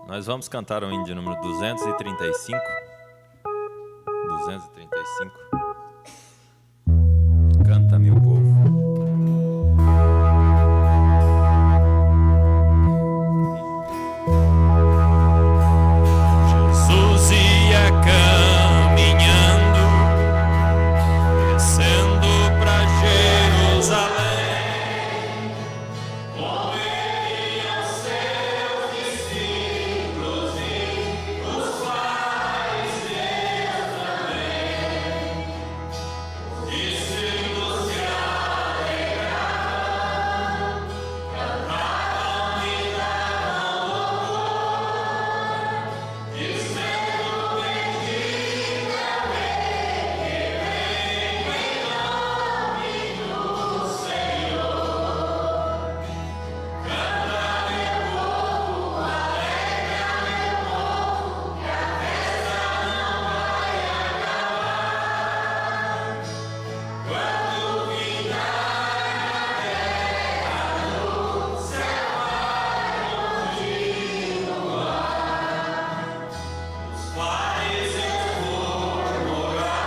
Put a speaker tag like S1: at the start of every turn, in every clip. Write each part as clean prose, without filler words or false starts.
S1: Nós vamos cantar o hino de número 235. 235. Canta, meu povo.
S2: Jesus ia caminhando, descendo pra Jerusalém. Com ele iam seus discípulos e os fariseus também. Os discípulos se alegravam, cantavam e davam louvor, dizendo: bendito é o Rei que vem em nome do Senhor. Canta, meu povo, alegra, meu povo, que a festa não vai acabar. Quando findar a terra, no céu vai continuar. Os fariseus murmuravam,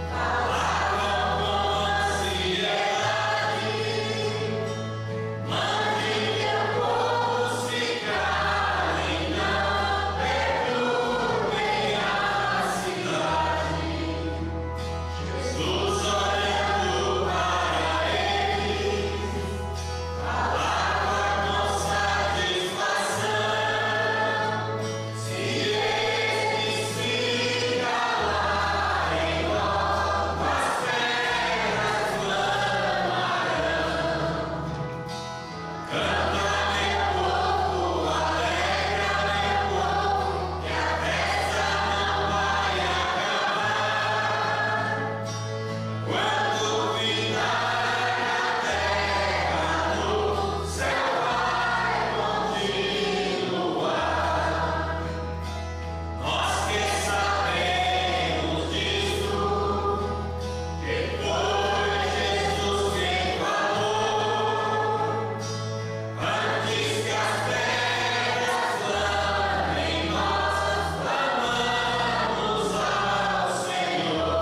S2: falavam com ansiedade: mande teu povo se calem, não perturbem a cidade. Jesus, olhando para eles, falava com satisfação: se estes se calarem, logo as pedras clamarão. Canta, meu povo, alegra, meu povo, que a festa não vai acabar. Quando findar a terra, no céu vai continuar. Nós que sabemos disso, que foi Jesus quem falou: antes que as pedras clamem, nós clamamos ao Senhor.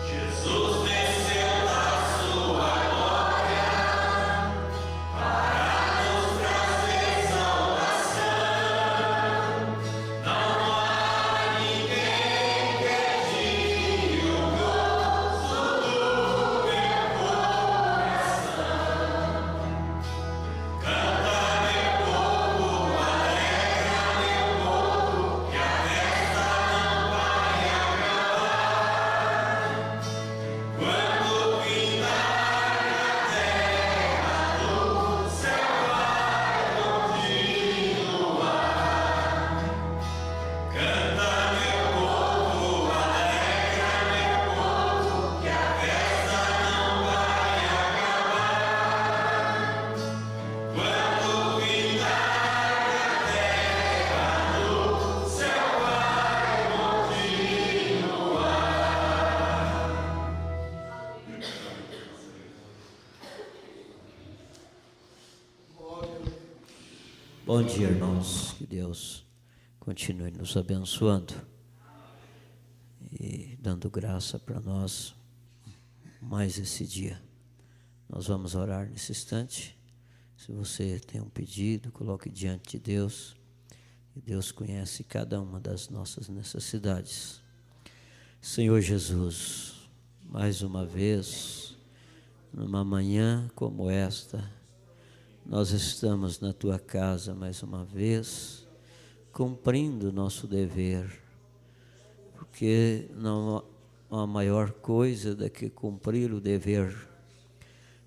S2: Jesus desceu da sua glória para nos trazer salvação. Não há ninguém que tire o gozo do meu coração. Canta, meu povo, alegra, meu povo, que a festa não vai acabar. Quando findar a terra, no céu vai continuar. Canta, meu povo, alegra, meu povo, que a festa não vai acabar. Quando findar a terra, no céu vai continuar.
S3: Bom dia, irmãos. Que Deus continue nos abençoando e dando graça para nós mais esse dia. Nós vamos orar nesse instante. Se você tem um pedido, coloque diante de Deus. E Deus conhece cada uma das nossas necessidades. Senhor Jesus, mais uma vez, numa manhã como esta, nós estamos na Tua casa mais uma vez, cumprindo o nosso dever, porque não há maior coisa do que cumprir o dever.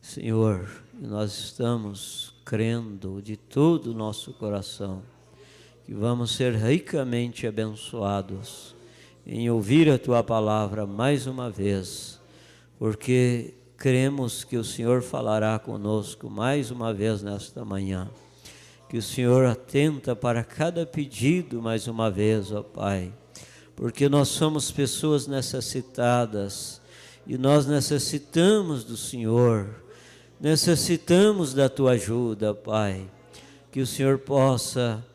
S3: Senhor, nós estamos crendo de todo o nosso coração que vamos ser ricamente abençoados em ouvir a Tua palavra mais uma vez, porque cremos que o Senhor falará conosco mais uma vez nesta manhã. Que o Senhor atenta para cada pedido mais uma vez, ó Pai, porque nós somos pessoas necessitadas e nós necessitamos do Senhor. necessitamos da tua ajuda, Pai. Que o Senhor possa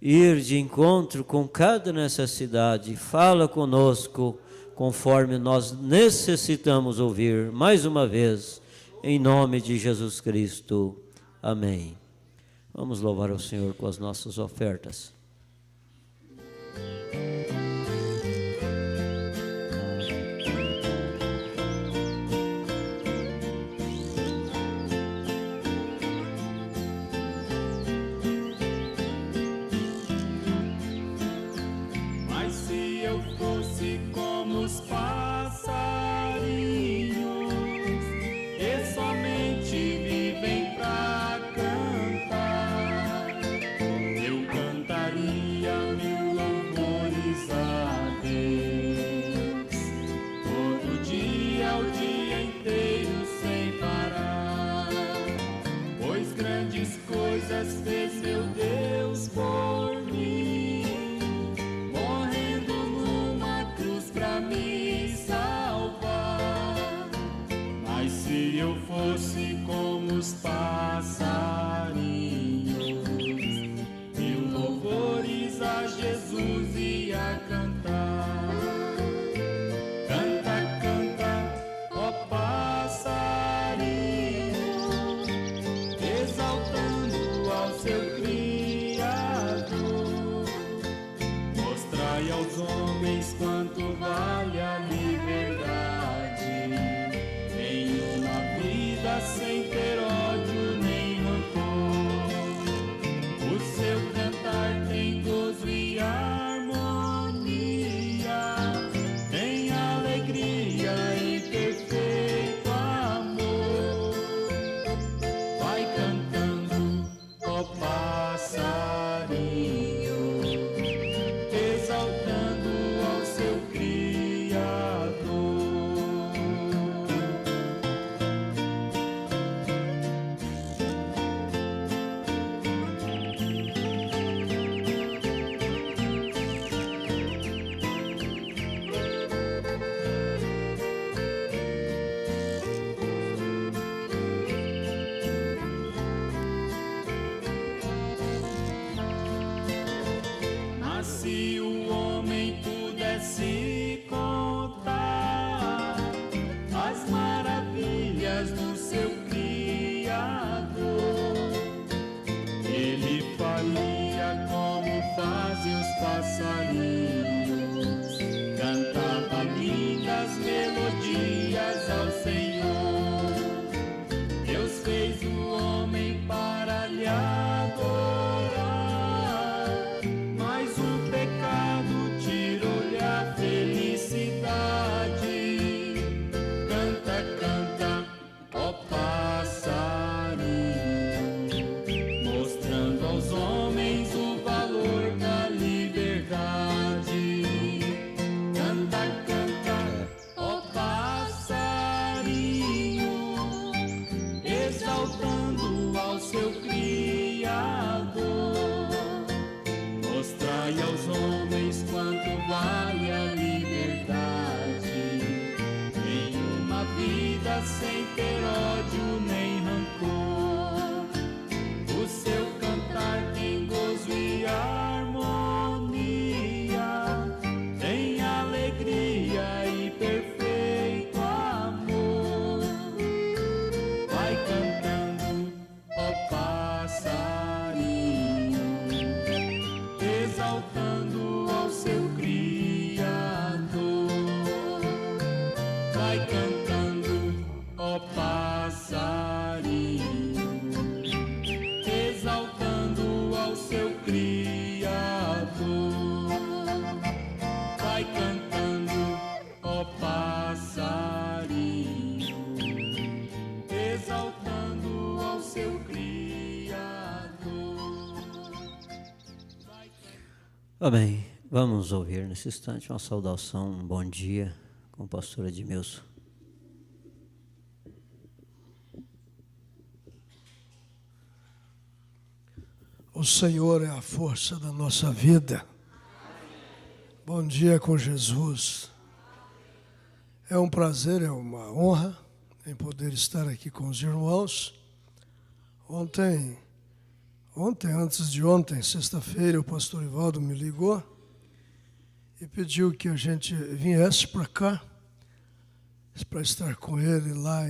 S3: ir de encontro com cada necessidade. Fala conosco conforme nós necessitamos ouvir. Mais uma vez, em nome de Jesus Cristo. Amém. Vamos louvar o Senhor com as nossas ofertas.
S2: Fez meu Deus por mim, morrendo numa cruz pra me salvar. Mas se eu fosse como os passarinhos, mil louvores a Jesus ia cantar. Canta, canta, ó passarinho, exaltando ao seu Criador. Mostrai aos homens quanto vale a liberdade, em uma vida sem ter ódio nem rancor. O seu cantar tem gozo e harmonia, tem alegria e perfeito amor. Vai cantando, ó passarinho, exaltando ao seu Criador. Mas se o homem pudesse contar as maravilhas do seu Criador, ele faria como fazem os passarinhos, cantava lindas melodias ao Senhor. Deus fez o homem para lhe adorar, mas o pecado tirou-lhe a felicidade. Canta, canta, ó passarinho, mostrando aos homens o valor da liberdade. Canta, canta, ó passarinho, exaltando ao seu Criador. Mostrai aos homens quanto vale a liberdade, em uma vida sem ter ódio nem rancor. O seu cantar tem gozo e harmonia, tem alegria e perfeito amor. Vai cantando, ó passarinho, exaltando ao seu Criador. Vai cantando, ó passarinho, exaltando ao seu Criador. Vai cantando, ó passarinho, exaltando ao seu Criador.
S3: Amém. Vamos ouvir nesse instante uma saudação, um bom dia com o pastor Edmilson.
S4: O Senhor é a força da nossa vida. Bom dia com Jesus. É um prazer, é uma honra em poder estar aqui com os irmãos. Ontem, antes de ontem, sexta-feira, o pastor Ivaldo me ligou e pediu que a gente viesse para cá, para estar com ele lá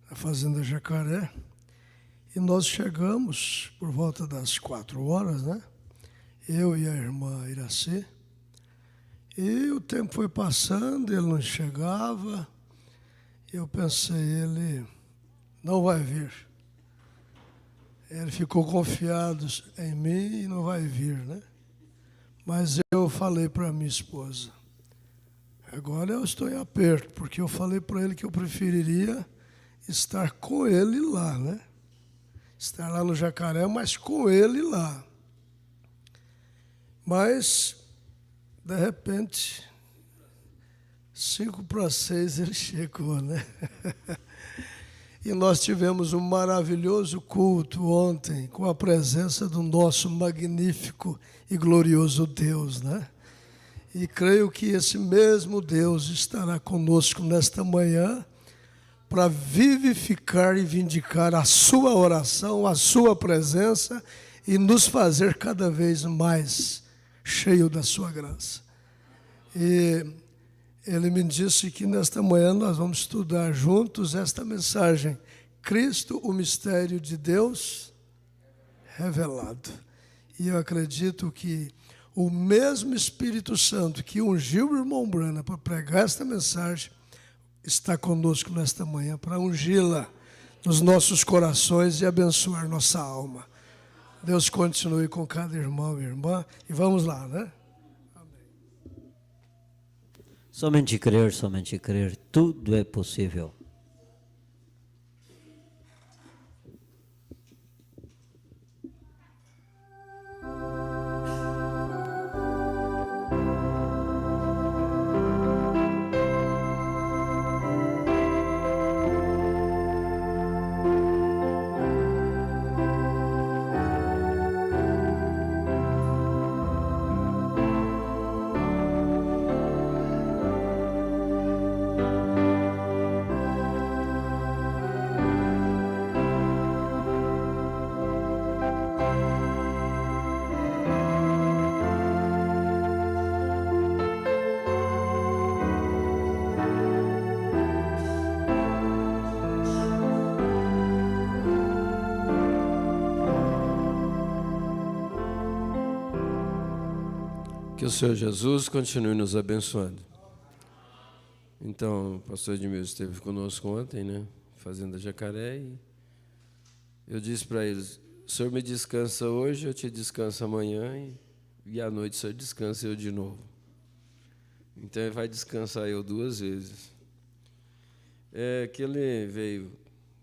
S4: na Fazenda Jacaré. E nós chegamos por volta das 4 horas, né? Eu e a irmã Iraci. E o tempo foi passando, ele não chegava. Eu pensei, ele não vai vir. Ele ficou confiado em mim e não vai vir, né? Mas eu falei para minha esposa, agora eu estou em aperto, porque eu falei para ele que eu preferiria estar com ele lá, né? Estar lá no Jacaré, mas com ele lá. Mas, de repente, 5 para 6 ele chegou, né? E nós tivemos um maravilhoso culto ontem, com a presença do nosso magnífico e glorioso Deus, né? E creio que esse mesmo Deus estará conosco nesta manhã, para vivificar e vindicar a sua oração, a sua presença e nos fazer cada vez mais cheio da sua graça. E ele me disse que nesta manhã nós vamos estudar juntos esta mensagem, Cristo, o mistério de Deus revelado. E eu acredito que o mesmo Espírito Santo que ungiu o irmão Brana para pregar esta mensagem, está conosco nesta manhã para ungí-la nos nossos corações e abençoar nossa alma. Deus continue com cada irmão e irmã. E vamos lá, né?
S3: Somente crer, tudo é possível.
S2: Que o Senhor Jesus continue nos abençoando. Então, o pastor Edmilson esteve conosco ontem, né? Fazenda Jacaré. E eu disse para eles, o senhor me descansa hoje, eu te descanso amanhã. E à noite o senhor descansa eu de novo. Então, ele vai descansar eu 2 vezes. Que ele veio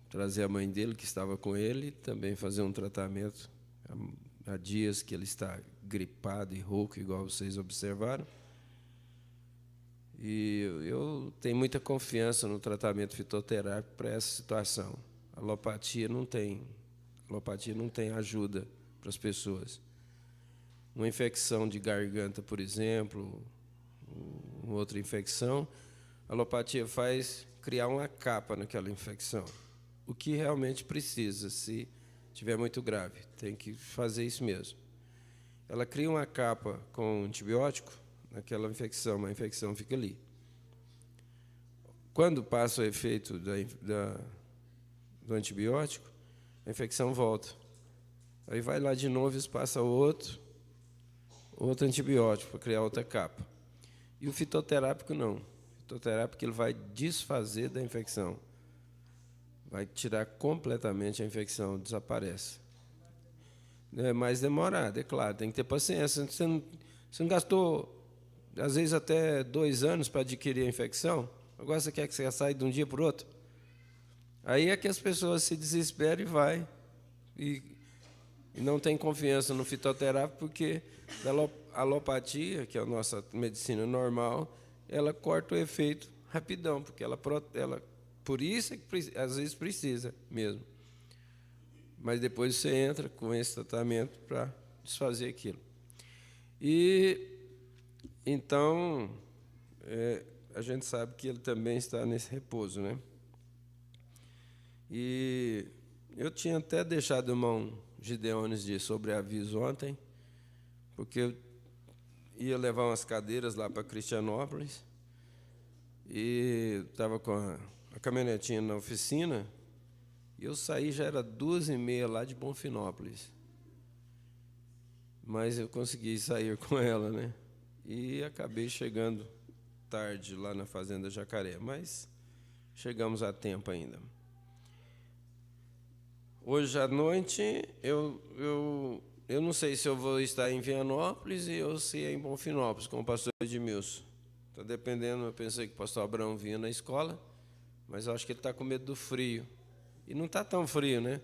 S2: trazer a mãe dele, que estava com ele, também fazer um tratamento. Há dias que ele está gripado e rouco, igual vocês observaram. E eu tenho muita confiança no tratamento fitoterápico para essa situação. A alopatia não tem ajuda para as pessoas. Uma infecção de garganta, por exemplo, uma outra infecção, a alopatia faz criar uma capa naquela infecção. O que realmente precisa, se estiver muito grave, tem que fazer isso mesmo. Ela cria uma capa com antibiótico naquela infecção, a infecção fica ali. Quando passa o efeito do antibiótico, a infecção volta. Aí vai lá de novo e passa outro antibiótico para criar outra capa. E o fitoterápico não. O fitoterápico ele vai desfazer da infecção. Vai tirar completamente a infecção, desaparece. É mais demorado, é claro, tem que ter paciência. Você não gastou, às vezes, até 2 anos para adquirir a infecção, agora você quer que você saia de um dia para o outro? Aí é que as pessoas se desesperam e vai e não tem confiança no fitoterápico, porque a alopatia, que é a nossa medicina normal, ela corta o efeito rapidão, porque ela por isso é que às vezes precisa mesmo. Mas depois você entra com esse tratamento para desfazer aquilo. E então a gente sabe que ele também está nesse repouso, né? E eu tinha até deixado o irmão Gideones de sobreaviso ontem, porque eu ia levar umas cadeiras lá para Cristianópolis e estava com a caminhonetinha na oficina e eu saí, já era 2h30 lá de Bonfinópolis. Mas eu consegui sair com ela, né? E acabei chegando tarde lá na Fazenda Jacaré, mas chegamos a tempo ainda. Hoje à noite, eu não sei se eu vou estar em Vianópolis ou se é em Bonfinópolis, com o pastor Edmilson. Está dependendo, eu pensei que o pastor Abraão vinha na escola, mas eu acho que ele está com medo do frio. E não está tão frio, né?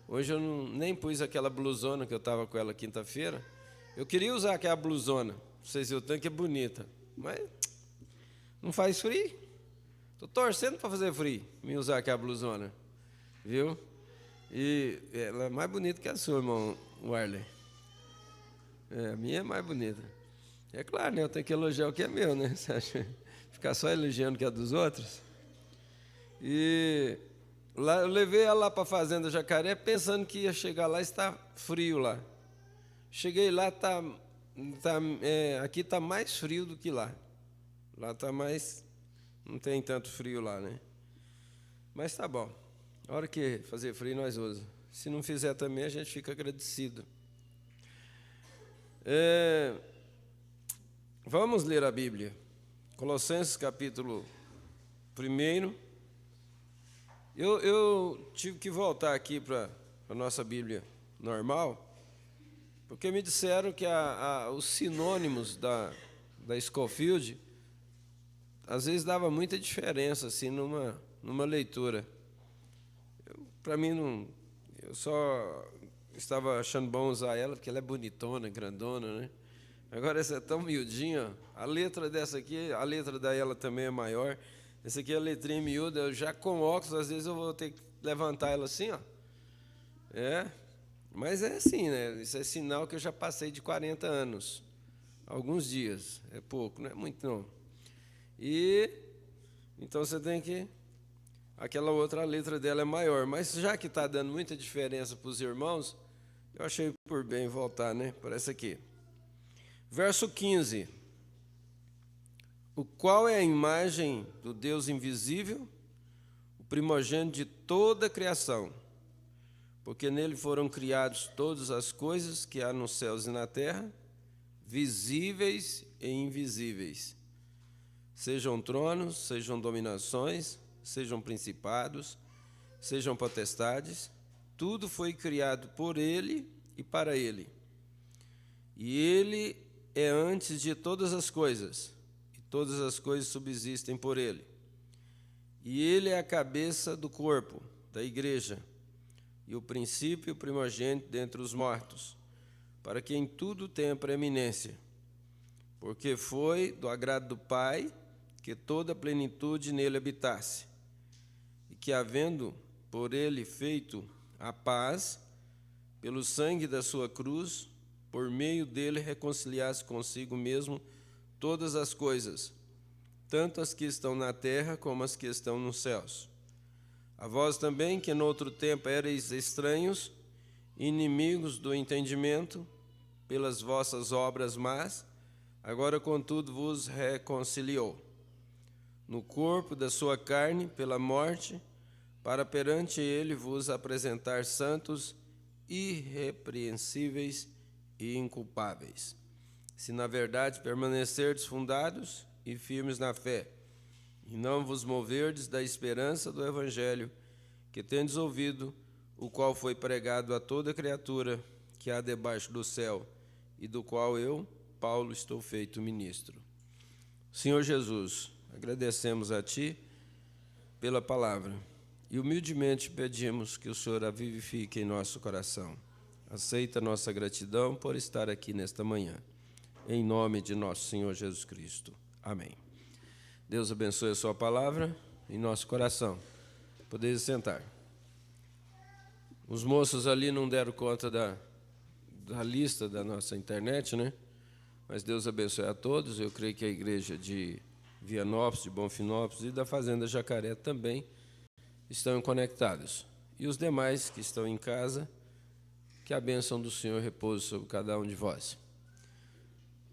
S2: Hoje eu nem pus aquela blusona que eu estava com ela quinta-feira. Eu queria usar aquela blusona, não sei se eu tenho, que é bonita, mas não faz frio. Estou torcendo para fazer frio, me usar aquela blusona, viu? E ela é mais bonita que a sua, irmão Warley. A minha é mais bonita. É claro, né? Eu tenho que elogiar o que é meu, né? Você acha? Ficar só elogiando o que é dos outros. E lá, eu levei ela lá para a Fazenda Jacaré pensando que ia chegar lá e está frio lá. Cheguei lá, aqui está mais frio do que lá. Lá está mais... Não tem tanto frio lá, né? Mas tá bom. A hora que fazer frio, nós usamos. Se não fizer também, a gente fica agradecido. Vamos ler a Bíblia. Colossenses, capítulo 1. Eu tive que voltar aqui para a nossa Bíblia normal, porque me disseram que os sinônimos da Scofield, às vezes, dava muita diferença assim, numa leitura. Para mim, não, eu só estava achando bom usar ela, porque ela é bonitona, grandona, né? Agora, essa é tão miudinha. A letra dessa aqui, a letra da ela também é maior. Essa aqui é a letrinha miúda. Eu já com óculos, às vezes eu vou ter que levantar ela assim, ó. Mas é assim, né? Isso é sinal que eu já passei de 40 anos. Alguns dias. É pouco, não é muito, não. E então você tem que... Aquela outra, a letra dela é maior. Mas já que está dando muita diferença para os irmãos, eu achei por bem voltar, né? Para essa aqui. Verso 15. O qual é a imagem do Deus invisível, o primogênito de toda a criação, porque nele foram criados todas as coisas que há nos céus e na terra, visíveis e invisíveis, sejam tronos, sejam dominações, sejam principados, sejam potestades, tudo foi criado por ele e para ele. E ele é antes de todas as coisas, e todas as coisas subsistem por ele. E ele é a cabeça do corpo, da igreja, e o princípio e o primogênito dentre os mortos, para que em tudo tenha preeminência, porque foi do agrado do Pai que toda a plenitude nele habitasse, e que, havendo por ele feito a paz, pelo sangue da sua cruz, por meio dele reconciliasse consigo mesmo todas as coisas, tanto as que estão na terra como as que estão nos céus. A vós também, que noutro tempo erais estranhos, inimigos do entendimento, pelas vossas obras más, agora, contudo, vos reconciliou no corpo da sua carne, pela morte, para perante ele vos apresentar santos, irrepreensíveis e inculpáveis, se na verdade permanecerdes fundados e firmes na fé, e não vos moverdes da esperança do Evangelho, que tendes ouvido, o qual foi pregado a toda criatura que há debaixo do céu, e do qual eu, Paulo, estou feito ministro. Senhor Jesus, agradecemos a Ti pela palavra e humildemente pedimos que o Senhor a vivifique em nosso coração. Aceita nossa gratidão por estar aqui nesta manhã. Em nome de nosso Senhor Jesus Cristo. Amém. Deus abençoe a sua palavra em nosso coração. Podeis sentar. Os moços ali não deram conta da lista da nossa internet, né? Mas Deus abençoe a todos. Eu creio que a igreja de Vianópolis, de Bonfinópolis e da Fazenda Jacaré também estão conectados. E os demais que estão em casa, que a bênção do Senhor repouse sobre cada um de vós.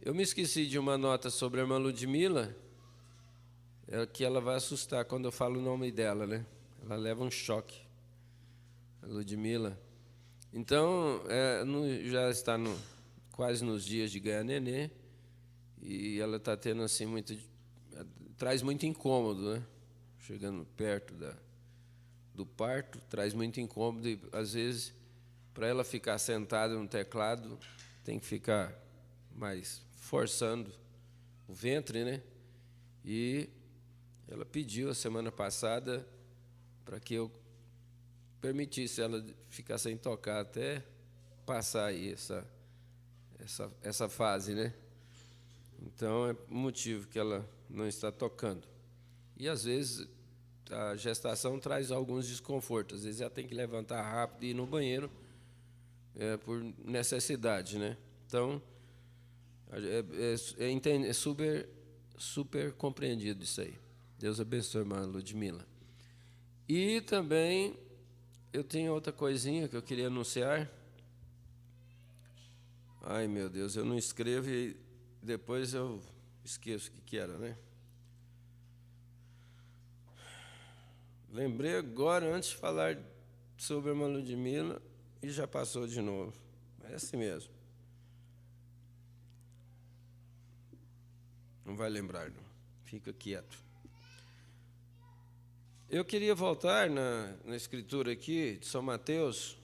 S2: Eu me esqueci de uma nota sobre a irmã Ludmila, que ela vai assustar quando eu falo o nome dela, né? Ela leva um choque, a Ludmila. Então, já está quase nos dias de ganhar nenê, e ela está tendo assim traz muito incômodo, né? Chegando perto do parto, traz muito incômodo, e às vezes, para ela ficar sentada no teclado, tem que ficar mais forçando o ventre, né? E ela pediu a semana passada para que eu permitisse ela ficar sem tocar até passar aí essa fase, né? Então, é o motivo que ela não está tocando. E, às vezes, a gestação traz alguns desconfortos. Às vezes, ela tem que levantar rápido e ir no banheiro por necessidade, né? Então, é super compreendido isso aí. Deus abençoe a irmã Ludmila. E também eu tenho outra coisinha que eu queria anunciar. Ai, meu Deus, eu não escrevo e depois eu esqueço o que era, né? Lembrei agora, antes de falar sobre a irmã Ludmila, e já passou de novo. É assim mesmo. Não vai lembrar, não. Fica quieto. Eu queria voltar na escritura aqui de São Mateus.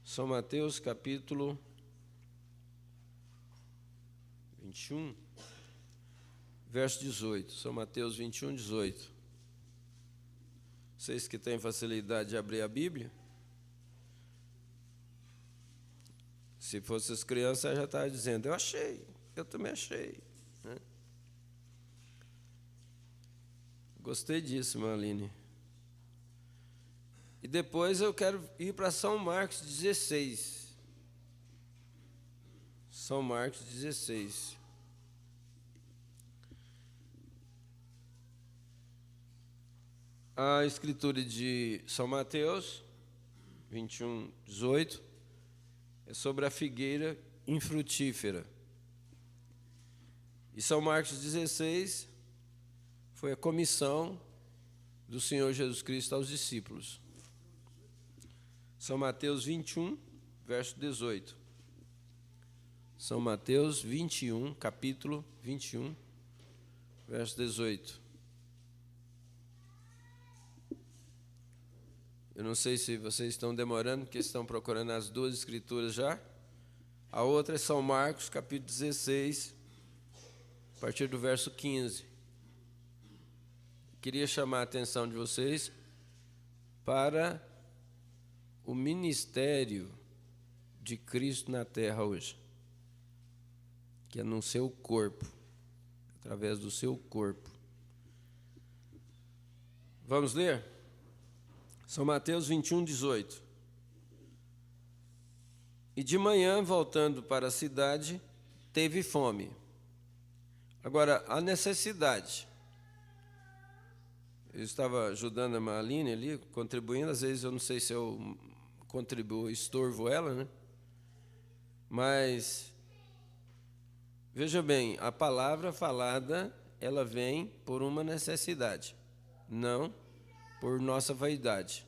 S2: São Mateus, capítulo 21, verso 18. São Mateus 21, 18. Vocês que têm facilidade de abrir a Bíblia. Se fossem as crianças, já estava dizendo, eu achei, eu também achei. Né? Gostei disso, irmã Aline. E depois eu quero ir para São Marcos 16. São Marcos 16. A escritura de São Mateus 21, 18 é sobre a figueira infrutífera. E São Marcos 16 foi a comissão do Senhor Jesus Cristo aos discípulos. São Mateus 21, verso 18. São Mateus 21, capítulo 21, verso 18. Eu não sei se vocês estão demorando, porque estão procurando as duas escrituras já. A outra é São Marcos, capítulo 16, a partir do verso 15. Queria chamar a atenção de vocês para o ministério de Cristo na terra hoje, que é no seu corpo, através do seu corpo. Vamos ler? São Mateus 21, 18. E de manhã, voltando para a cidade, teve fome. Agora, a necessidade. Eu estava ajudando a Marlene ali, contribuindo. Às vezes eu não sei se eu contribuo, estorvo ela, né? Mas, veja bem, a palavra falada, ela vem por uma necessidade, não por nossa vaidade.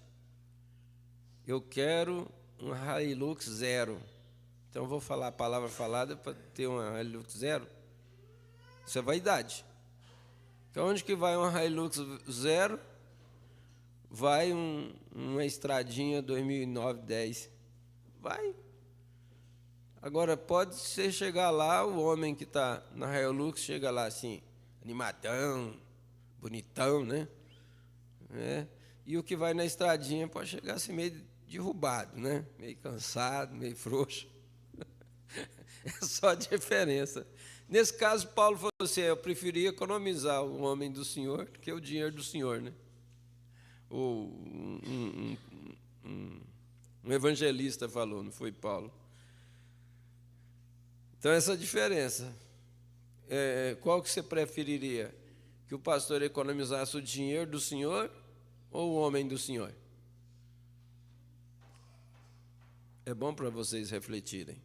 S2: Eu quero um Hilux zero. Então, eu vou falar a palavra falada para ter uma Hilux zero. Isso é vaidade. Então, onde que vai uma Hilux zero? Vai uma estradinha 2009-10. Vai. Agora, pode ser chegar lá, o homem que está na Hilux chega lá assim, animadão, bonitão, né? E o que vai na estradinha pode chegar assim meio derrubado, né? Meio cansado, meio frouxo. É só a diferença. Nesse caso, Paulo falou assim, eu preferia economizar o homem do Senhor do que o dinheiro do Senhor, né? Ou um evangelista falou, não foi Paulo. Então, essa diferença. Qual que você preferiria? Que o pastor economizasse o dinheiro do Senhor ou o homem do Senhor? É bom para vocês refletirem.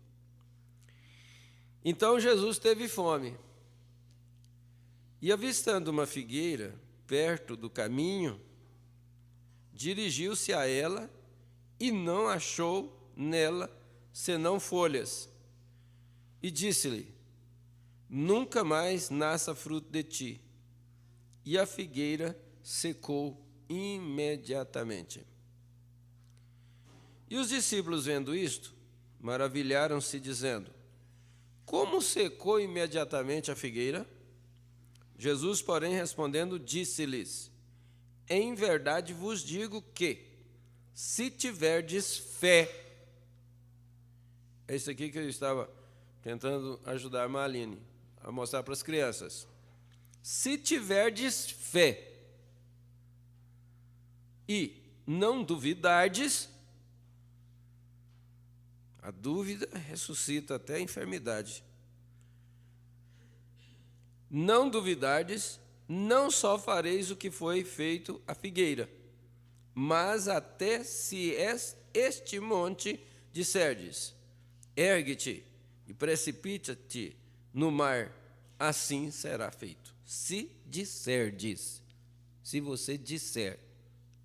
S2: Então Jesus teve fome. E avistando uma figueira perto do caminho, dirigiu-se a ela e não achou nela senão folhas. E disse-lhe: nunca mais nasça fruto de ti. E a figueira secou imediatamente. E os discípulos, vendo isto, maravilharam-se, dizendo: como secou imediatamente a figueira? Jesus, porém, respondendo, disse-lhes: em verdade vos digo que, se tiverdes fé... É isso aqui que eu estava tentando ajudar a Marlene a mostrar para as crianças. Se tiverdes fé e não duvidardes, a dúvida ressuscita até a enfermidade. Não duvidardes, não só fareis o que foi feito à figueira, mas até se este monte disserdes: ergue-te e precipita-te no mar, assim será feito. Se disserdes, se você disser.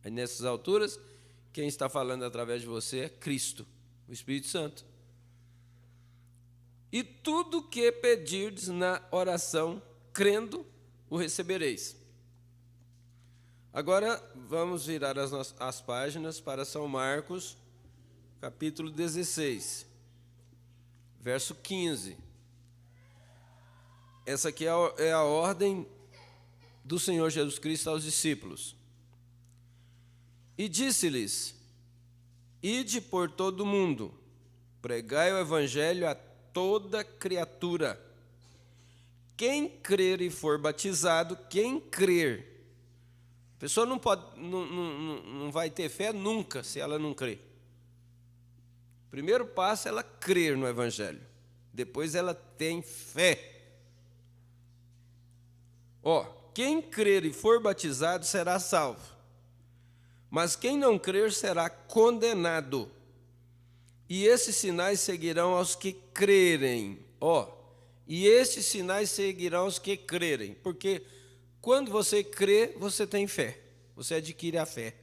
S2: Aí nessas alturas, quem está falando através de você é Cristo, o Espírito Santo. E tudo que pedirdes na oração, crendo, o recebereis. Agora vamos virar as páginas para São Marcos, capítulo 16, verso 15. Essa aqui é a ordem do Senhor Jesus Cristo aos discípulos. E disse-lhes: ide por todo o mundo, pregai o evangelho a toda criatura. Quem crer e for batizado, quem crer. A pessoa não vai ter fé nunca se ela não crer. O primeiro passo é ela crer no evangelho. Depois ela tem fé. Quem crer e for batizado será salvo. Mas quem não crer será condenado. E esses sinais seguirão aos que crerem. E estes sinais seguirão os que crerem, porque quando você crê, você tem fé, você adquire a fé.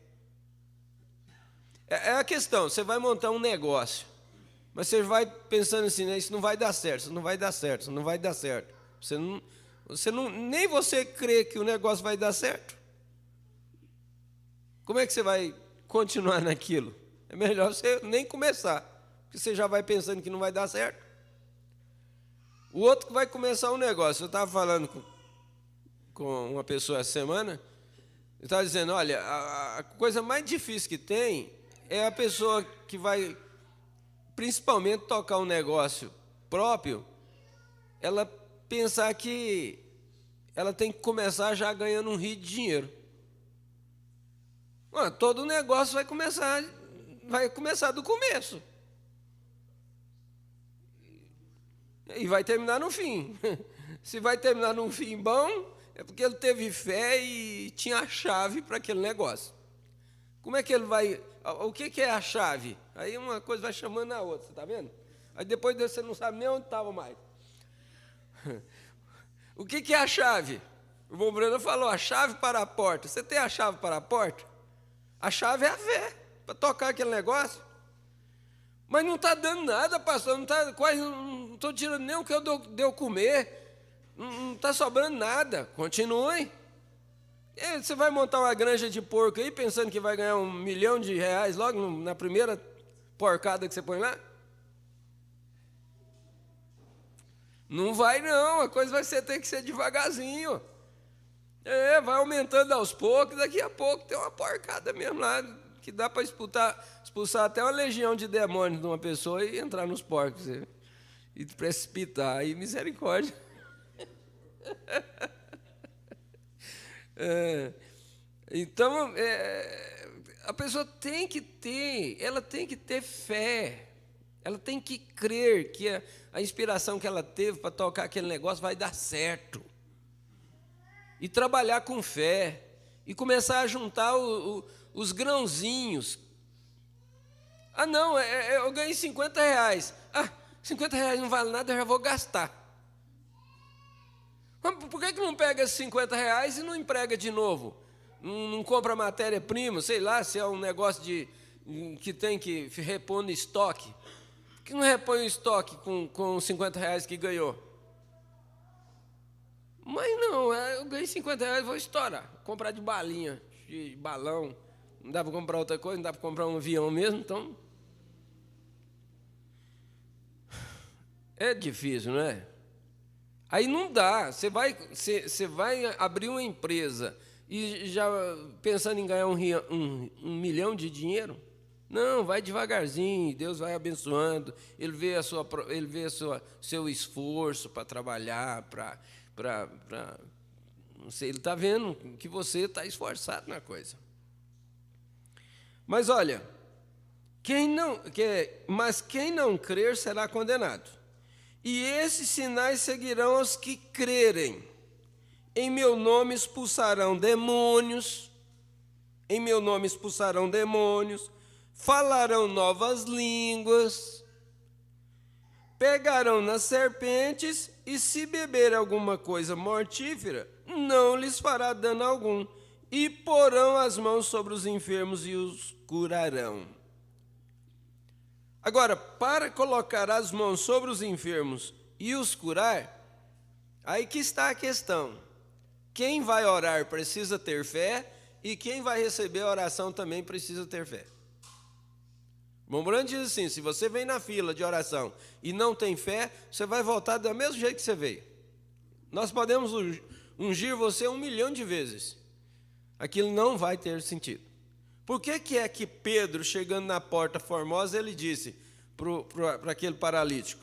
S2: É a questão, você vai montar um negócio, mas você vai pensando assim, né, isso não vai dar certo, isso não vai dar certo, isso não vai dar certo. Nem você crê que o negócio vai dar certo. Como é que você vai continuar naquilo? É melhor você nem começar, porque você já vai pensando que não vai dar certo. O outro que vai começar um negócio, eu estava falando com uma pessoa essa semana, eu estava dizendo, olha, a coisa mais difícil que tem é a pessoa que vai, principalmente, tocar um negócio próprio, ela pensar que ela tem que começar já ganhando um rio de dinheiro. Todo negócio vai começar do começo. E vai terminar no fim. Se vai terminar num fim bom, é porque ele teve fé e tinha a chave para aquele negócio. Como é que ele vai... O que é a chave? Aí uma coisa vai chamando a outra, você está vendo? Aí depois você não sabe nem onde estava mais. O que é a chave? O irmão Breno falou, a chave para a porta. Você tem a chave para a porta? A chave é a fé, para tocar aquele negócio. Mas não está dando nada, pastor, não estou tirando nem o que eu deu comer, não está sobrando nada. Continue. Você vai montar uma granja de porco aí, pensando que vai ganhar R$1 milhão logo na primeira porcada que você põe lá? Não vai não, a coisa vai ter que ser devagarzinho. Vai aumentando aos poucos, daqui a pouco tem uma porcada mesmo lá, que dá para expulsar até uma legião de demônios de uma pessoa e entrar nos porcos e precipitar. Aí, misericórdia. Então, a pessoa tem que ter fé, ela tem que crer que a inspiração que ela teve para tocar aquele negócio vai dar certo. E trabalhar com fé. e começar a juntar os grãozinhos. Ah, não, eu ganhei R$50. Ah, R$50 não vale nada, eu já vou gastar. Mas por que não pega esses R$50 e não emprega de novo? Não compra matéria-prima, sei lá, se é um negócio que tem que repor no estoque. Por que não repõe o estoque com os R$50 que ganhou? Mas não, eu ganhei R$50, vou estourar. Comprar de balinha, de balão. Não dá para comprar outra coisa, não dá para comprar um avião mesmo, então... É difícil, não é? Aí não dá. Você vai abrir uma empresa e já pensando em ganhar um milhão de dinheiro? Não, vai devagarzinho, Deus vai abençoando. Ele vê seu esforço para trabalhar, não sei, ele está vendo que você está esforçado na coisa. Mas olha, quem não crer será condenado. E esses sinais seguirão aos que crerem. Em meu nome expulsarão demônios, falarão novas línguas, pegarão nas serpentes, e se beber alguma coisa mortífera, não lhes fará dano algum, e porão as mãos sobre os enfermos e os curarão. Agora, para colocar as mãos sobre os enfermos e os curar, aí que está a questão. Quem vai orar precisa ter fé, e quem vai receber a oração também precisa ter fé. O Branco diz assim: se você vem na fila de oração e não tem fé, você vai voltar do mesmo jeito que você veio. Nós podemos ungir você 1 milhão de vezes. Aquilo não vai ter sentido. Por que é que Pedro, chegando na porta formosa, ele disse para aquele paralítico: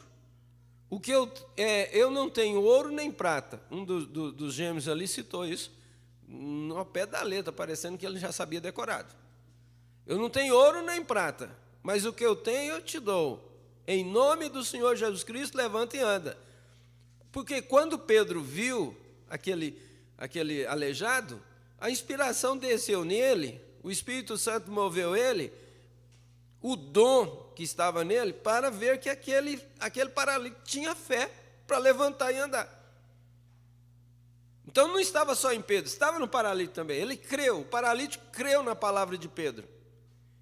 S2: eu não tenho ouro nem prata. Um dos gêmeos ali citou isso, no pé da letra, parecendo que ele já sabia decorado. Eu não tenho ouro nem prata, mas o que eu tenho eu te dou. Em nome do Senhor Jesus Cristo, levanta e anda. Porque quando Pedro viu aquele aleijado, a inspiração desceu nele, o Espírito Santo moveu ele, o dom que estava nele, para ver que aquele paralítico tinha fé para levantar e andar. Então não estava só em Pedro, estava no paralítico também. Ele creu, o paralítico creu na palavra de Pedro.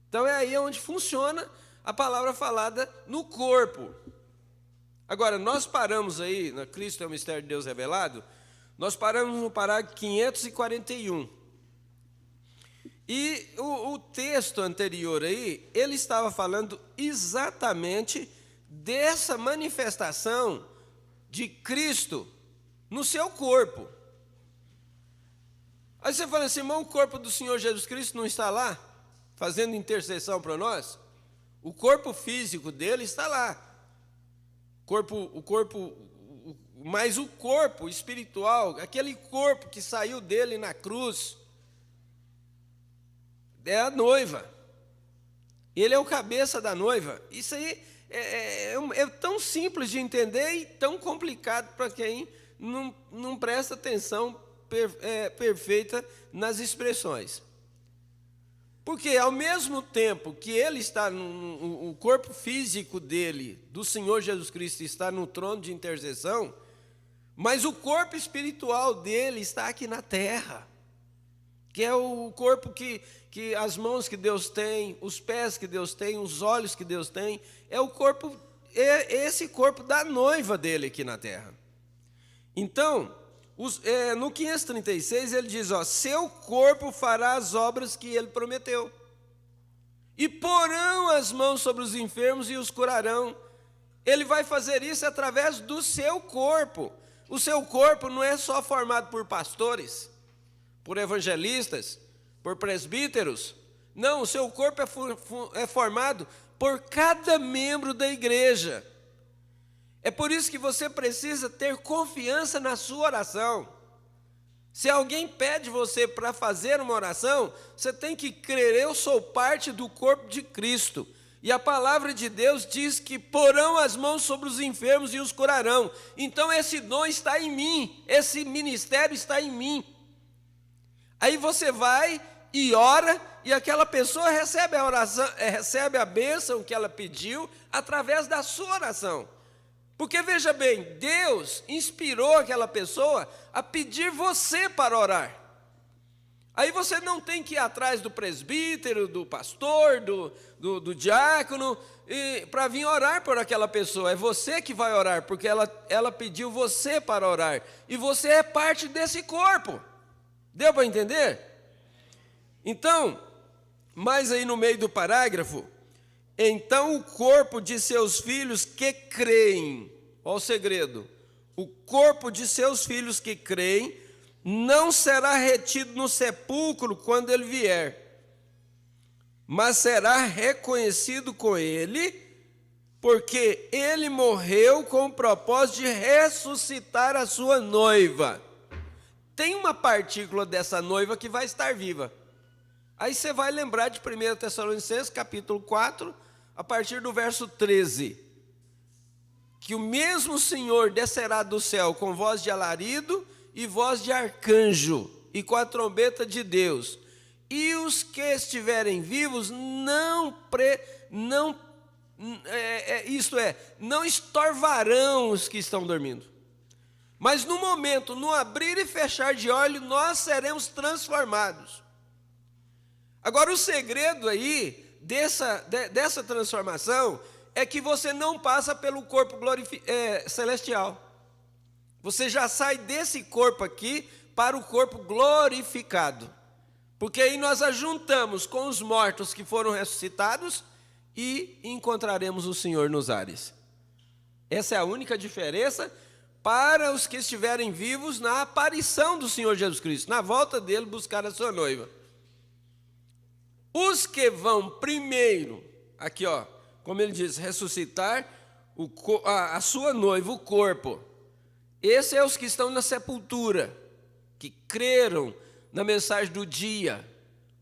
S2: Então é aí onde funciona a palavra falada no corpo. Agora, nós paramos aí, na Cristo é o mistério de Deus revelado, nós paramos no parágrafo 541. E o texto anterior aí, ele estava falando exatamente dessa manifestação de Cristo no seu corpo. Aí você fala assim: irmão, o corpo do Senhor Jesus Cristo não está lá, fazendo intercessão para nós? O corpo físico dele está lá. Mas o corpo espiritual, aquele corpo que saiu dele na cruz, é a noiva. Ele é o cabeça da noiva. Isso aí é tão simples de entender e tão complicado para quem não presta atenção perfeita nas expressões. Porque ao mesmo tempo que ele está o corpo físico dele, do Senhor Jesus Cristo, está no trono de intercessão, mas o corpo espiritual dele está aqui na terra, que é o corpo que as mãos que Deus tem, os pés que Deus tem, os olhos que Deus tem, esse corpo da noiva dele aqui na terra. Então, no 536 ele diz: seu corpo fará as obras que ele prometeu, e porão as mãos sobre os enfermos e os curarão. Ele vai fazer isso através do seu corpo. O seu corpo não é só formado por pastores, por evangelistas, por presbíteros. Não, o seu corpo é formado por cada membro da igreja. É por isso que você precisa ter confiança na sua oração. Se alguém pede você para fazer uma oração, você tem que crer: eu sou parte do corpo de Cristo. E a palavra de Deus diz que porão as mãos sobre os enfermos e os curarão. Então esse dom está em mim, esse ministério está em mim. Aí você vai e ora, e aquela pessoa recebe a oração, recebe a bênção que ela pediu através da sua oração. Porque veja bem, Deus inspirou aquela pessoa a pedir você para orar. Aí você não tem que ir atrás do presbítero, do pastor, do diácono, para vir orar por aquela pessoa. É você que vai orar, porque ela pediu você para orar. E você é parte desse corpo. Deu para entender? Então, mais aí no meio do parágrafo, então o corpo de seus filhos que creem, olha o segredo, o corpo de seus filhos que creem não será retido no sepulcro quando ele vier, mas será reconhecido com ele, porque ele morreu com o propósito de ressuscitar a sua noiva. Tem uma partícula dessa noiva que vai estar viva. Aí você vai lembrar de 1 Tessalonicenses, capítulo 4, a partir do verso 13. Que o mesmo Senhor descerá do céu com voz de alarido e voz de arcanjo, e com a trombeta de Deus. E os que estiverem vivos não estorvarão os que estão dormindo. Mas no momento, no abrir e fechar de olho, nós seremos transformados. Agora, o segredo aí dessa transformação é que você não passa pelo corpo celestial. Você já sai desse corpo aqui para o corpo glorificado. Porque aí nós ajuntamos com os mortos que foram ressuscitados e encontraremos o Senhor nos ares. Essa é a única diferença para os que estiverem vivos na aparição do Senhor Jesus Cristo, na volta dele buscar a sua noiva. Os que vão primeiro, aqui ó, como ele diz, ressuscitar a sua noiva, o corpo. Esses são os que estão na sepultura, que creram na mensagem do dia.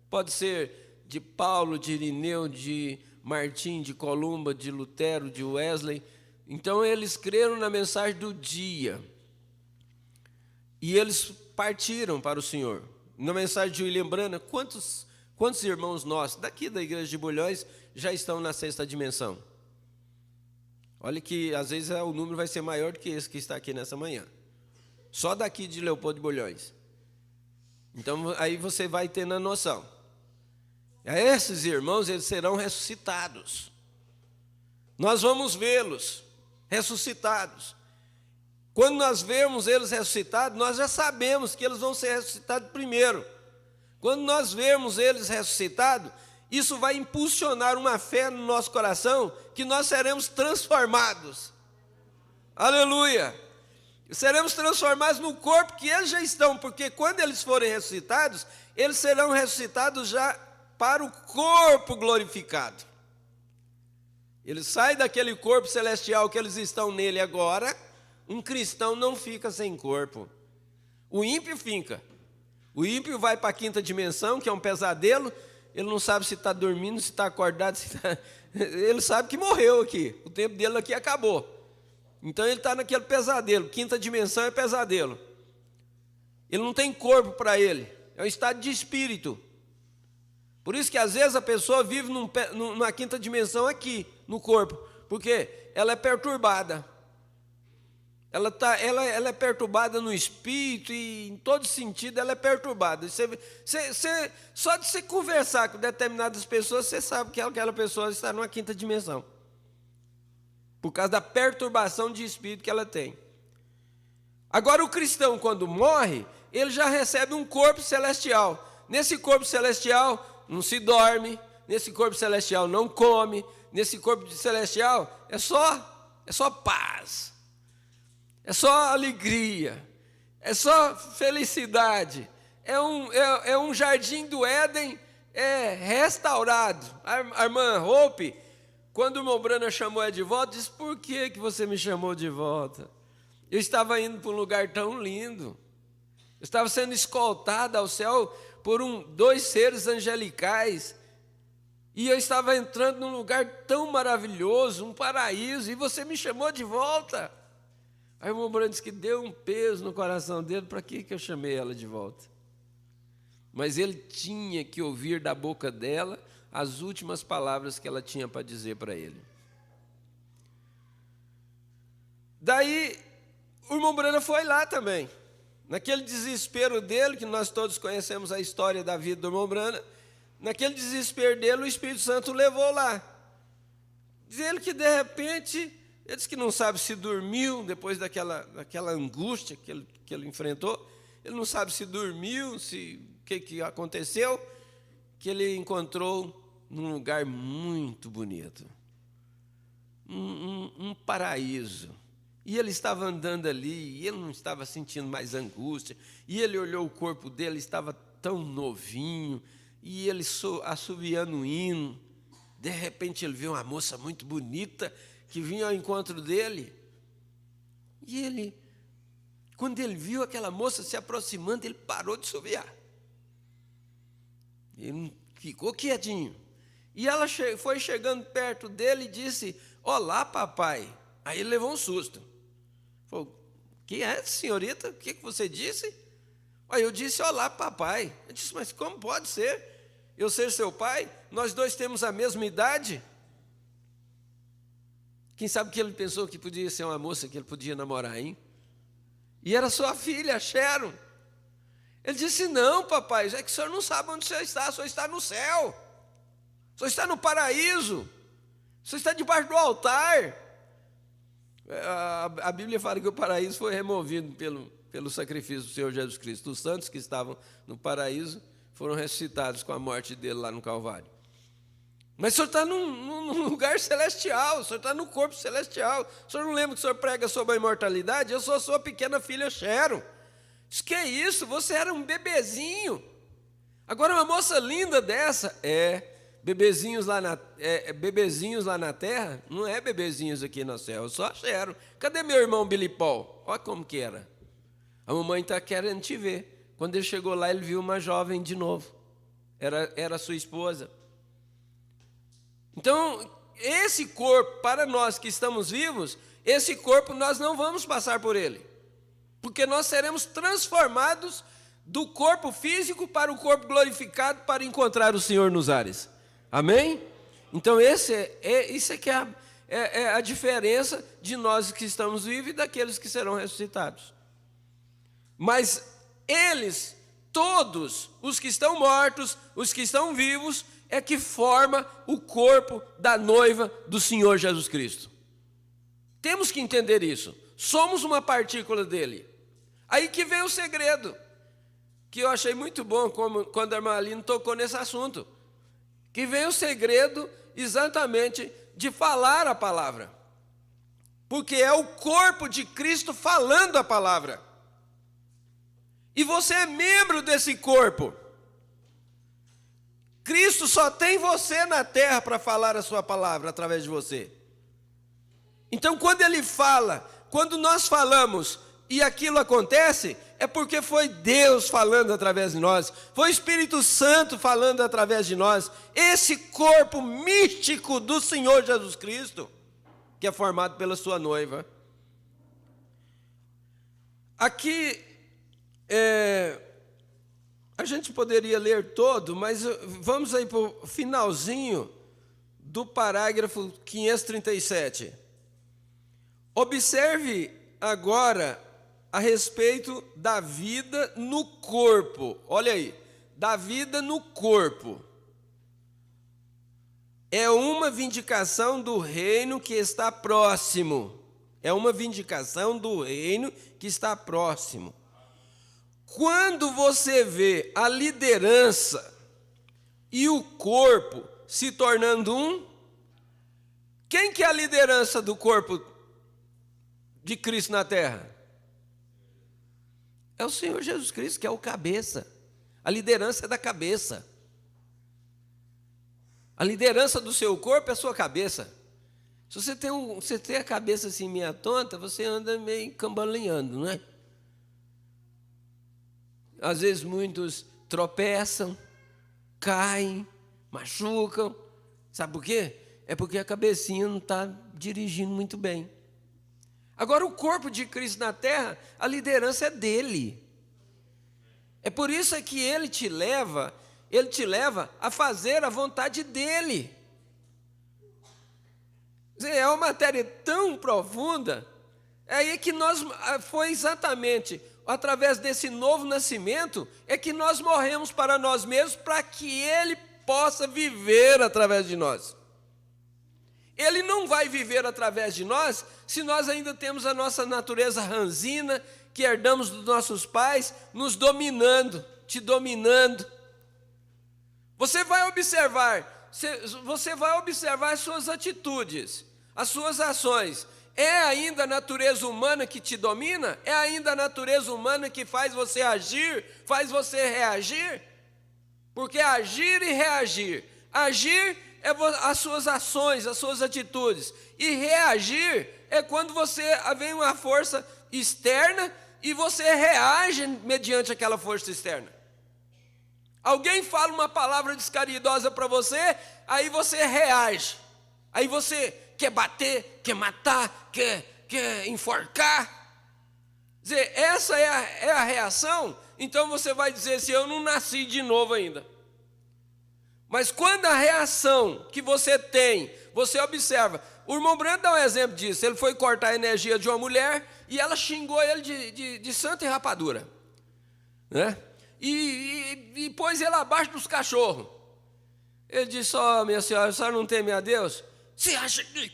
S2: Pode ser de Paulo, de Irineu, de Martim, de Columba, de Lutero, de Wesley. Então eles creram na mensagem do dia. E eles partiram para o Senhor. Na mensagem de William Branham, quantos irmãos nossos, daqui da igreja de Bulhões, já estão na sexta dimensão? Olha que às vezes o número vai ser maior do que esse que está aqui nessa manhã. Só daqui de Leopoldo de Bulhões. Então aí você vai tendo a noção. Esses irmãos, eles serão ressuscitados. Nós vamos vê-los ressuscitados. Quando nós vemos eles ressuscitados, nós já sabemos que eles vão ser ressuscitados primeiro. Quando nós vemos eles ressuscitados, isso vai impulsionar uma fé no nosso coração que nós seremos transformados. Aleluia! Seremos transformados no corpo que eles já estão, porque quando eles forem ressuscitados, eles serão ressuscitados já para o corpo glorificado. Eles saem daquele corpo celestial que eles estão nele agora. Um cristão não fica sem corpo. O ímpio fica. O ímpio vai para a quinta dimensão, que é um pesadelo. Ele não sabe se está dormindo, se está acordado. Ele sabe que morreu aqui. O tempo dele aqui acabou. Então ele está naquele pesadelo. Quinta dimensão é pesadelo. Ele não tem corpo para ele. É um estado de espírito. Por isso que às vezes a pessoa vive numa quinta dimensão aqui, no corpo. Porque ela é perturbada. Ela é perturbada no espírito e em todo sentido ela é perturbada. Só de você conversar com determinadas pessoas, você sabe que aquela pessoa está numa quinta dimensão. Por causa da perturbação de espírito que ela tem. Agora o cristão, quando morre, ele já recebe um corpo celestial. Nesse corpo celestial não se dorme, nesse corpo celestial não come, nesse corpo celestial é só paz. É só alegria, é só felicidade, é um jardim do Éden restaurado. A irmã Hope, quando o irmão Branham chamou ela de volta, disse: por que você me chamou de volta? Eu estava indo para um lugar tão lindo, eu estava sendo escoltada ao céu por dois seres angelicais, e eu estava entrando num lugar tão maravilhoso, um paraíso, e você me chamou de volta. Aí o irmão Branham disse que deu um peso no coração dele. Para que eu chamei ela de volta? mas ele tinha que ouvir da boca dela as últimas palavras que ela tinha para dizer para ele. Daí, o irmão Branham foi lá também. Naquele desespero dele, que nós todos conhecemos a história da vida do irmão Branham, naquele desespero dele, o Espírito Santo o levou lá. Diz ele que, de repente, ele disse que não sabe se dormiu, depois daquela angústia que ele enfrentou, ele não sabe se dormiu, o que aconteceu, que ele encontrou num lugar muito bonito, um paraíso. E ele estava andando ali, e ele não estava sentindo mais angústia, e ele olhou o corpo dele, estava tão novinho, e ele assobiando um hino. De repente ele viu uma moça muito bonita que vinha ao encontro dele. E ele, quando ele viu aquela moça se aproximando, ele parou de assobiar. Ele ficou quietinho. E ela foi chegando perto dele e disse: "Olá, papai." Aí ele levou um susto. Falou: "Que é, senhorita? O que você disse?" Aí eu disse: "Olá, papai." Ele disse: "Mas como pode ser eu ser seu pai? Nós dois temos a mesma idade." Quem sabe que ele pensou que podia ser uma moça que ele podia namorar, hein? E era sua filha, Sharon. Ele disse: "Não, papai, é que o senhor não sabe onde o senhor está no céu. O senhor está no paraíso. O senhor está debaixo do altar." A Bíblia fala que o paraíso foi removido pelo sacrifício do Senhor Jesus Cristo. Os santos que estavam no paraíso foram ressuscitados com a morte dele lá no Calvário. Mas o senhor está num lugar celestial, o senhor está no corpo celestial. O senhor não lembra que o senhor prega sobre a imortalidade? Eu sou sua pequena filha Sharon. Diz: "Que é isso? Você era um bebezinho. Agora uma moça linda dessa." Bebezinhos lá na terra, não é bebezinhos aqui no céu, eu só Sharon. Cadê meu irmão Billy Paul? Olha como que era. A mamãe está querendo te ver. Quando ele chegou lá, ele viu uma jovem de novo. Era sua esposa. Então, esse corpo, para nós que estamos vivos, esse corpo nós não vamos passar por ele. Porque nós seremos transformados do corpo físico para o corpo glorificado para encontrar o Senhor nos ares. Amém? Então, isso é que é a diferença de nós que estamos vivos e daqueles que serão ressuscitados. Mas eles, todos, os que estão mortos, os que estão vivos, é que forma o corpo da noiva do Senhor Jesus Cristo. Temos que entender isso. Somos uma partícula dele. Aí que vem o segredo, que eu achei muito bom quando a irmã Aline tocou nesse assunto. Que vem o segredo exatamente de falar a palavra. Porque é o corpo de Cristo falando a palavra. E você é membro desse corpo. Cristo só tem você na terra para falar a sua palavra através de você. Então, quando ele fala, quando nós falamos e aquilo acontece, é porque foi Deus falando através de nós, foi o Espírito Santo falando através de nós, esse corpo místico do Senhor Jesus Cristo, que é formado pela sua noiva. Aqui, a gente poderia ler todo, mas vamos aí para o finalzinho do parágrafo 537. Observe agora a respeito da vida no corpo. Olha aí, da vida no corpo. É uma vindicação do reino que está próximo. É uma vindicação do reino que está próximo. Quando você vê a liderança e o corpo se tornando um, quem que é a liderança do corpo de Cristo na terra? É o Senhor Jesus Cristo, que é o cabeça. A liderança é da cabeça. A liderança do seu corpo é a sua cabeça. Se você tem a cabeça assim meia tonta, você anda meio cambaleando, não é? Às vezes muitos tropeçam, caem, machucam. Sabe por quê? É porque a cabecinha não está dirigindo muito bem. Agora, o corpo de Cristo na terra, a liderança é dele. É por isso que ele te leva a fazer a vontade dele. É uma matéria tão profunda. É aí que foi exatamente através desse novo nascimento, é que nós morremos para nós mesmos, para que ele possa viver através de nós. Ele não vai viver através de nós se nós ainda temos a nossa natureza ranzina, que herdamos dos nossos pais, nos dominando, te dominando. Você vai observar as suas atitudes, as suas ações. É ainda a natureza humana que te domina? É ainda a natureza humana que faz você agir, faz você reagir? Porque agir e reagir. Agir é as suas ações, as suas atitudes. E reagir é quando vem uma força externa e você reage mediante aquela força externa. Alguém fala uma palavra descaridosa para você, aí você reage. Aí você quer bater, quer matar, quer enforcar. Quer dizer, essa é a reação. Então você vai dizer assim, eu não nasci de novo ainda. Mas quando a reação que você tem, você observa. O irmão Brando dá um exemplo disso. Ele foi cortar a energia de uma mulher e ela xingou ele de santa e rapadura, né? E pôs ele abaixo dos cachorros. Ele disse, minha senhora, a senhora não teme a Deus? Você acha que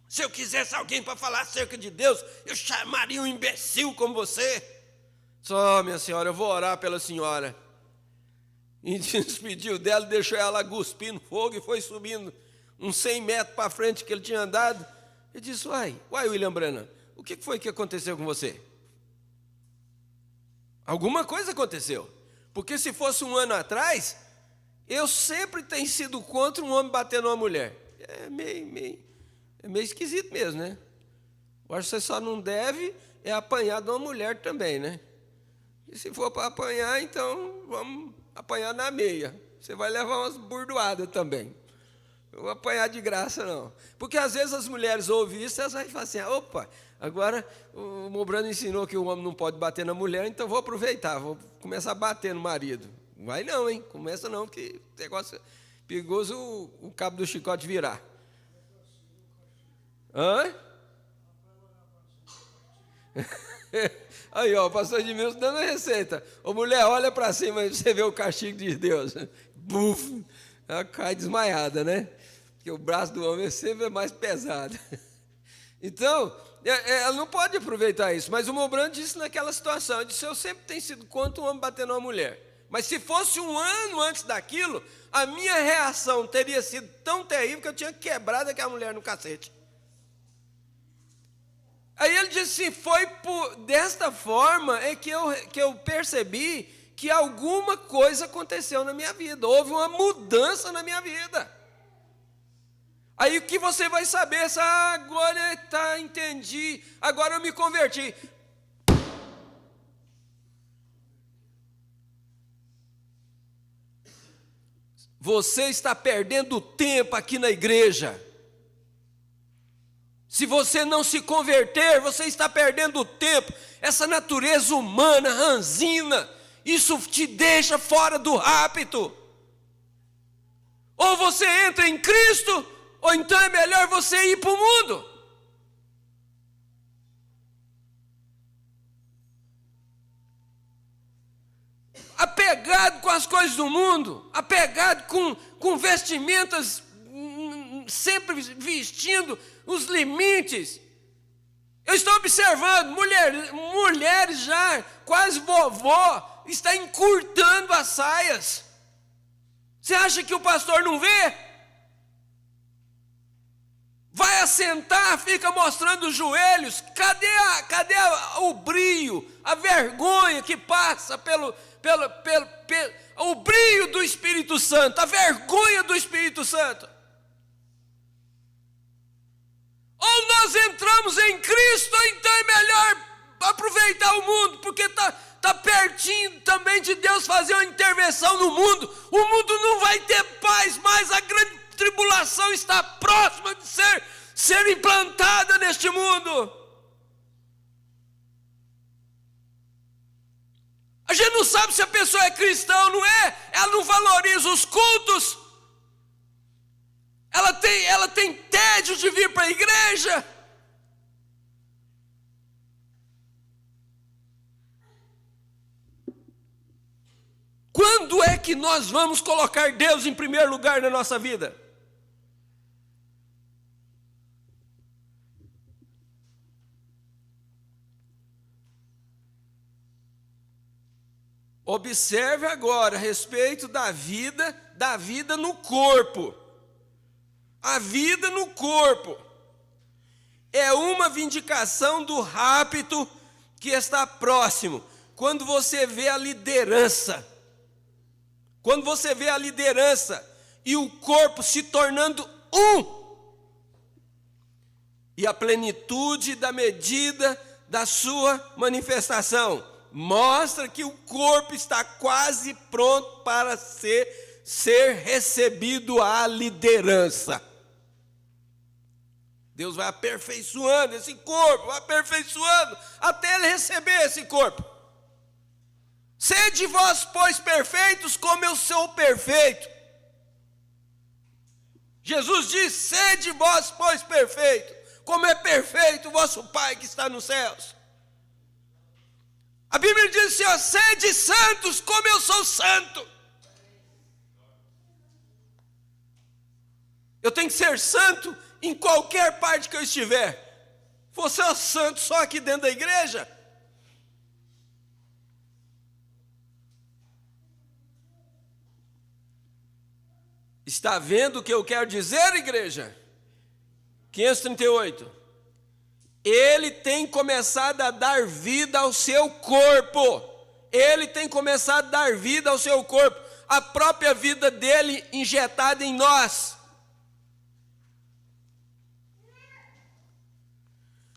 S2: se eu quisesse alguém para falar acerca de Deus, eu chamaria um imbecil como você? Só, minha senhora, eu vou orar pela senhora. E despediu dela, deixou ela cuspindo fogo e foi subindo uns 100 metros para frente que ele tinha andado. Ele disse, uai, William Branham, o que foi que aconteceu com você? Alguma coisa aconteceu. Porque se fosse um ano atrás, eu sempre tenho sido contra um homem bater numa mulher. É meio esquisito mesmo, né? Eu acho que você só não deve apanhar de uma mulher também, né? E se for para apanhar, então vamos apanhar na meia. Você vai levar umas burdoadas também. Não vou apanhar de graça, não. Porque às vezes as mulheres ouvem isso, elas vão falar assim, opa, agora o Mobrano ensinou que o homem não pode bater na mulher, então vou aproveitar, vou começar a bater no marido. Não vai não, hein? Começa não, porque o negócio é perigoso o cabo do chicote virar. Hã? Aí, ó, o pastor Edmilson dando a receita. Ô, mulher, olha para cima e você vê o castigo de Deus. Buf! Ela cai desmaiada, né? Porque o braço do homem sempre é mais pesado. Então, ela não pode aproveitar isso. Mas o Mobrano disse naquela situação, ele disse, eu sempre tenho sido contra um homem bater numa mulher. Mas se fosse um ano antes daquilo, a minha reação teria sido tão terrível que eu tinha quebrado aquela mulher no cacete. Aí ele disse assim, foi desta forma que eu percebi que alguma coisa aconteceu na minha vida, houve uma mudança na minha vida. Aí o que você vai saber? Agora entendi, agora eu me converti. Você está perdendo tempo aqui na igreja. Se você não se converter, você está perdendo tempo. Essa natureza humana, ranzina, isso te deixa fora do rapto. Ou você entra em Cristo, ou então é melhor você ir para o mundo. Apegado com as coisas do mundo, apegado com vestimentas, sempre vestindo os limites. Eu estou observando mulheres já, quase vovó, está encurtando as saias. Você acha que o pastor não vê? Vai assentar, fica mostrando os joelhos. Cadê o brilho, a vergonha que passa pelo o brilho do Espírito Santo, a vergonha do Espírito Santo? Ou nós entramos em Cristo, ou então é melhor aproveitar o mundo, porque está pertinho também de Deus fazer uma intervenção no mundo. O mundo não vai ter paz mais, a grande tribulação está próxima de ser implantada neste mundo. A gente não sabe se a pessoa é cristã ou não é. Ela não valoriza os cultos. Ela tem tédio de vir para a igreja. Quando é que nós vamos colocar Deus em primeiro lugar na nossa vida? Observe agora a respeito da vida no corpo. A vida no corpo é uma vindicação do rapto que está próximo. Quando você vê a liderança, e o corpo se tornando um, e a plenitude da medida da sua manifestação, mostra que o corpo está quase pronto para ser recebido à liderança. Deus vai aperfeiçoando esse corpo, vai aperfeiçoando, até ele receber esse corpo. Sede vós, pois, perfeitos, como eu sou perfeito. Jesus diz, sede vós, pois, perfeitos, como é perfeito o vosso Pai que está nos céus. A Bíblia diz assim, ó, sede santos, como eu sou santo. Eu tenho que ser santo em qualquer parte que eu estiver. Você é santo só aqui dentro da igreja? Está vendo o que eu quero dizer, igreja? 538. Ele tem começado a dar vida ao seu corpo. Ele tem começado a dar vida ao seu corpo. A própria vida dele injetada em nós.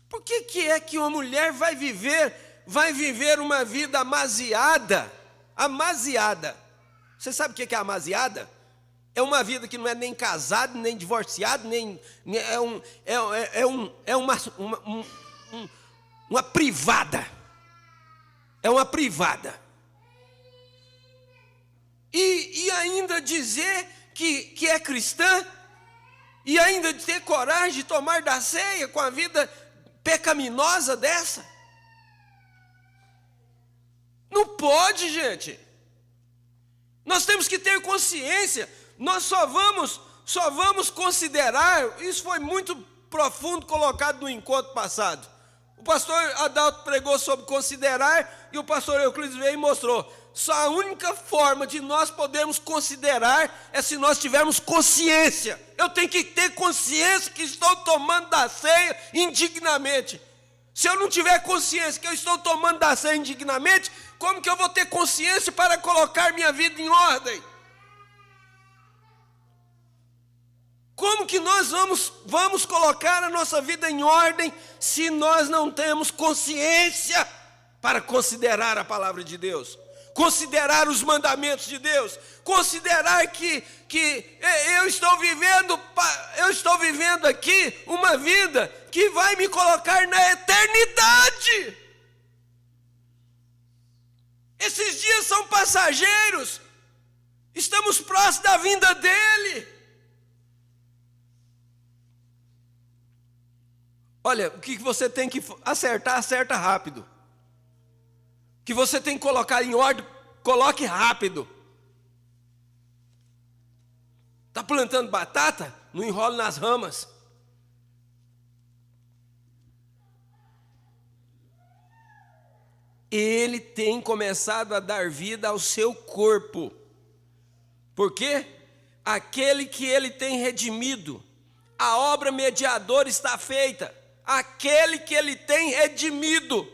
S2: Por que é que uma mulher vai viver uma vida amaziada? Amaziada. Você sabe o que é amaziada? É uma vida que não é nem casado, nem divorciado, uma privada. É uma privada. E ainda dizer que é cristã, e ainda ter coragem de tomar da ceia com a vida pecaminosa dessa? Não pode, gente. Nós temos que ter consciência. Nós só vamos considerar, isso foi muito profundo colocado no encontro passado. O pastor Adalto pregou sobre considerar e o pastor Euclides veio e mostrou. Só a única forma de nós podermos considerar é se nós tivermos consciência. Eu tenho que ter consciência que estou tomando da ceia indignamente. Se eu não tiver consciência que eu estou tomando da ceia indignamente, como que eu vou ter consciência para colocar minha vida em ordem? Como que nós vamos colocar a nossa vida em ordem se nós não temos consciência para considerar a palavra de Deus? Considerar os mandamentos de Deus? Considerar que eu estou vivendo aqui uma vida que vai me colocar na eternidade. Esses dias são passageiros. Estamos próximos da vinda dele. Olha, o que você tem que acertar, acerta rápido. O que você tem que colocar em ordem, coloque rápido. Está plantando batata? Não enrole nas ramas. Ele tem começado a dar vida ao seu corpo. Por quê? Aquele que ele tem redimido. A obra mediadora está feita. Aquele que ele tem redimido.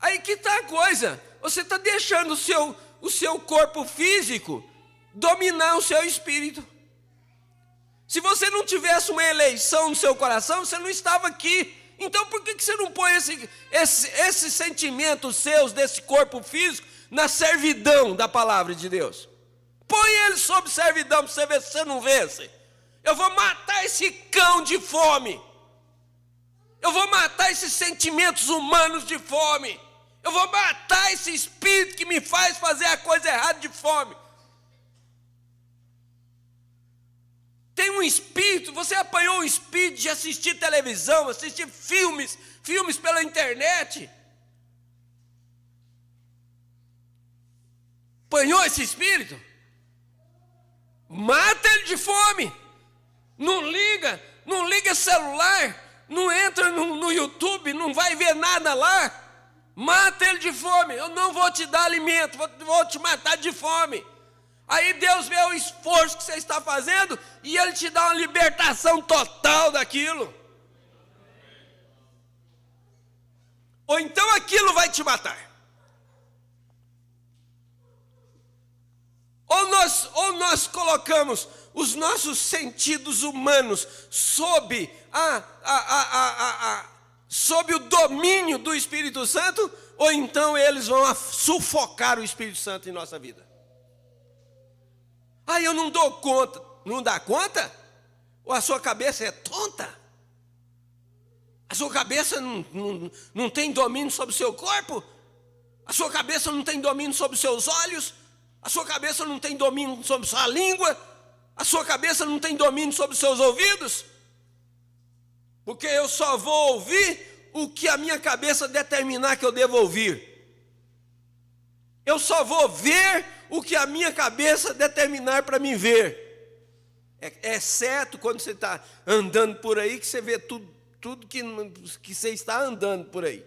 S2: Aí que está a coisa. Você está deixando o seu corpo físico dominar o seu espírito. Se você não tivesse uma eleição no seu coração, você não estava aqui. Então por que você não põe esses sentimentos seus desse corpo físico na servidão da palavra de Deus? Põe ele sob servidão para você ver se você não vence. Eu vou matar esse cão de fome. Eu vou matar esses sentimentos humanos de fome. Eu vou matar esse espírito que me faz fazer a coisa errada de fome. Tem um espírito, você apanhou um espírito de assistir televisão, assistir filmes pela internet. Apanhou esse espírito? Mata ele de fome. Não liga celular, não entra no YouTube, não vai ver nada lá. Mata ele de fome. Eu não vou te dar alimento, vou te matar de fome. Aí Deus vê o esforço que você está fazendo e Ele te dá uma libertação total daquilo. Ou então aquilo vai te matar. Ou nós colocamos os nossos sentidos humanos sob sob o domínio do Espírito Santo, ou então eles vão sufocar o Espírito Santo em nossa vida. Eu não dou conta. Não dá conta? Ou a sua cabeça é tonta? A sua cabeça não tem domínio sobre o seu corpo? A sua cabeça não tem domínio sobre os seus olhos? A sua cabeça não tem domínio sobre sua língua? A sua cabeça não tem domínio sobre os seus ouvidos? Porque eu só vou ouvir o que a minha cabeça determinar que eu devo ouvir. Eu só vou ver o que a minha cabeça determinar para mim ver. Exceto quando você está andando por aí, que você vê tudo que você está andando por aí.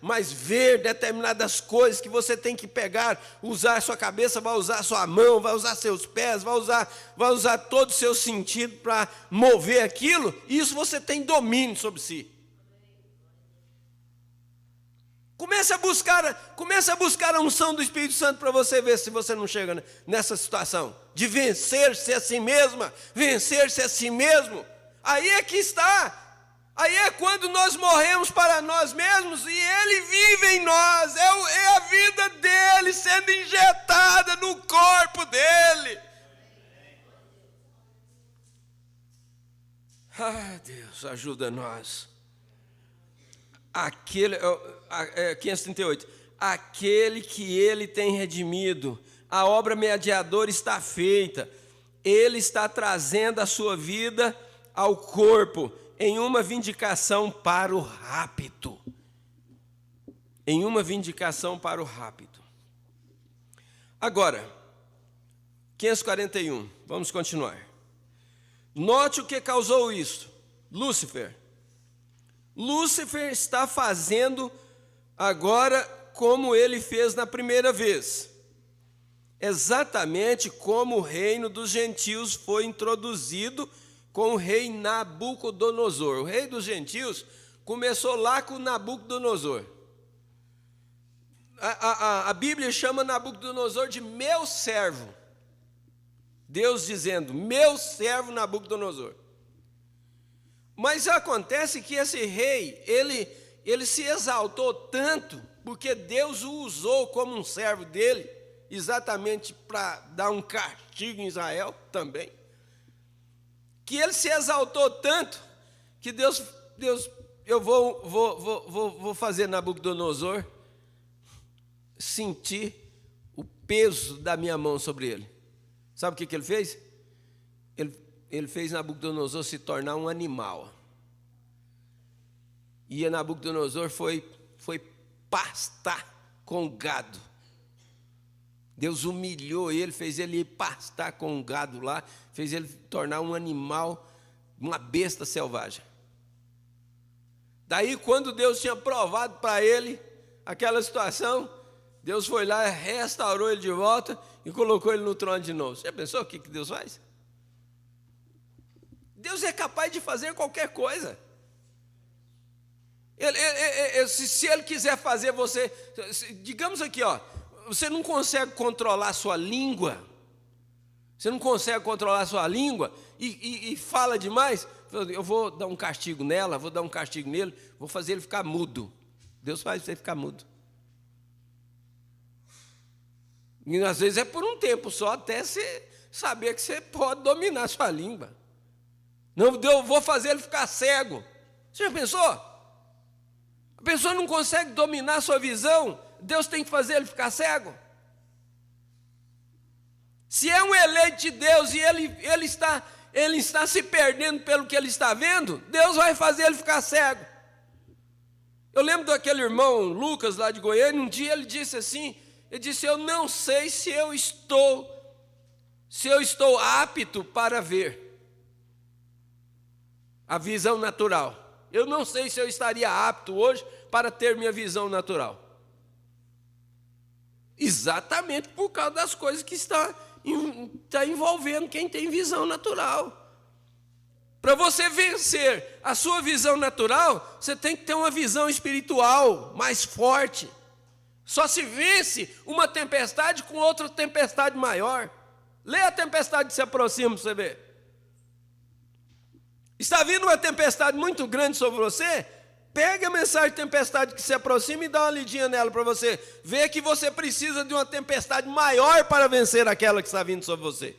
S2: Mas ver determinadas coisas que você tem que pegar, usar a sua cabeça, vai usar a sua mão, vai usar seus pés, vai usar todo o seu sentido para mover aquilo, e isso você tem domínio sobre si. Comece a buscar a unção do Espírito Santo para você ver se você não chega nessa situação de vencer-se a si mesma, vencer-se a si mesmo. Aí é que está. Aí é quando nós morremos para nós mesmos e Ele vive em nós. É a vida dEle sendo injetada no corpo dEle. Deus, ajuda nós. 538. Aquele que Ele tem redimido, a obra mediadora está feita. Ele está trazendo a sua vida ao corpo, em uma vindicação para o rapto. Em uma vindicação para o rapto. Agora, 541, vamos continuar. Note o que causou isso. Lúcifer. Lúcifer está fazendo agora como ele fez na primeira vez. Exatamente como o reino dos gentios foi introduzido com o rei Nabucodonosor. O rei dos gentios começou lá com Nabucodonosor. A Bíblia chama Nabucodonosor de meu servo. Deus dizendo, meu servo Nabucodonosor. Mas acontece que esse rei, ele se exaltou tanto, porque Deus o usou como um servo dele, exatamente para dar um castigo em Israel também. Que ele se exaltou tanto que Deus, eu vou fazer Nabucodonosor sentir o peso da minha mão sobre ele. Sabe o que ele fez? Ele fez Nabucodonosor se tornar um animal. E Nabucodonosor foi pastar com gado. Deus humilhou ele, fez ele ir pastar com um gado lá, fez ele tornar um animal, uma besta selvagem. Daí, quando Deus tinha provado para ele aquela situação, Deus foi lá, restaurou ele de volta e colocou ele no trono de novo. Você pensou o que Deus faz? Deus é capaz de fazer qualquer coisa. Se Ele quiser fazer você, digamos aqui, você não consegue controlar a sua língua, você não consegue controlar a sua língua e fala demais, eu vou dar um castigo nela, vou dar um castigo nele, vou fazer ele ficar mudo. Deus faz você ficar mudo. E às vezes é por um tempo só, até você saber que você pode dominar a sua língua. Não, eu vou fazer ele ficar cego. Você já pensou? A pessoa não consegue dominar a sua visão, Deus tem que fazer ele ficar cego? Se é um eleito de Deus e ele está se perdendo pelo que ele está vendo, Deus vai fazer ele ficar cego. Eu lembro daquele irmão Lucas lá de Goiânia, um dia ele disse assim, ele disse, eu não sei se eu estou apto para ver a visão natural. Eu não sei se eu estaria apto hoje para ter minha visão natural. Exatamente por causa das coisas que está envolvendo quem tem visão natural. Para você vencer a sua visão natural, você tem que ter uma visão espiritual mais forte. Só se vence uma tempestade com outra tempestade maior. Lê a tempestade que se aproxima para você ver. Está vindo uma tempestade muito grande sobre você? Pega a mensagem de tempestade que se aproxima e dá uma lidinha nela para você ver que você precisa de uma tempestade maior para vencer aquela que está vindo sobre você.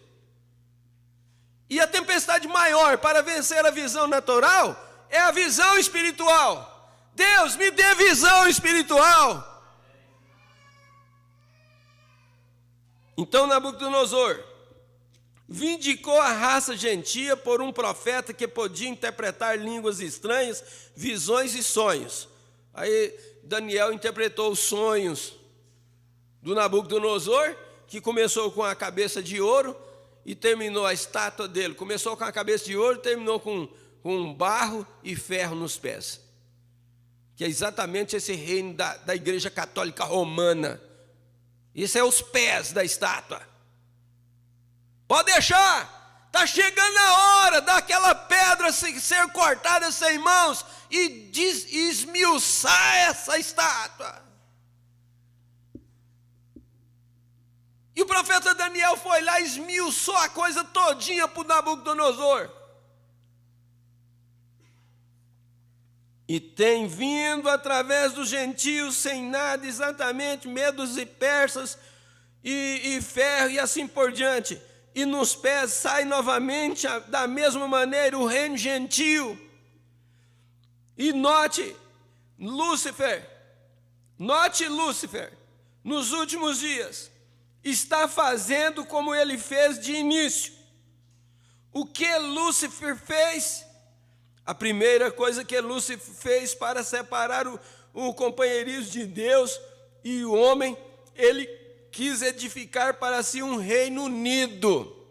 S2: E a tempestade maior para vencer a visão natural é a visão espiritual. Deus, me dê visão espiritual. Então Nabucodonosor vindicou a raça gentia por um profeta que podia interpretar línguas estranhas, visões e sonhos. Aí Daniel interpretou os sonhos do Nabucodonosor, que começou com a cabeça de ouro e terminou a estátua dele. Começou com a cabeça de ouro e terminou com barro e ferro nos pés. Que é exatamente esse reino da Igreja Católica Romana. Isso é os pés da estátua. Pode deixar, está chegando a hora daquela pedra ser cortada sem mãos e esmiuçar essa estátua. E o profeta Daniel foi lá e esmiuçou a coisa todinha para o Nabucodonosor. E tem vindo através dos gentios sem nada, exatamente, medos e persas e ferro e assim por diante. E nos pés sai novamente da mesma maneira o reino gentio. E note Lúcifer, nos últimos dias, está fazendo como ele fez de início. O que Lúcifer fez? A primeira coisa que Lúcifer fez para separar o companheirismo de Deus e o homem, ele quis edificar para si um reino unido.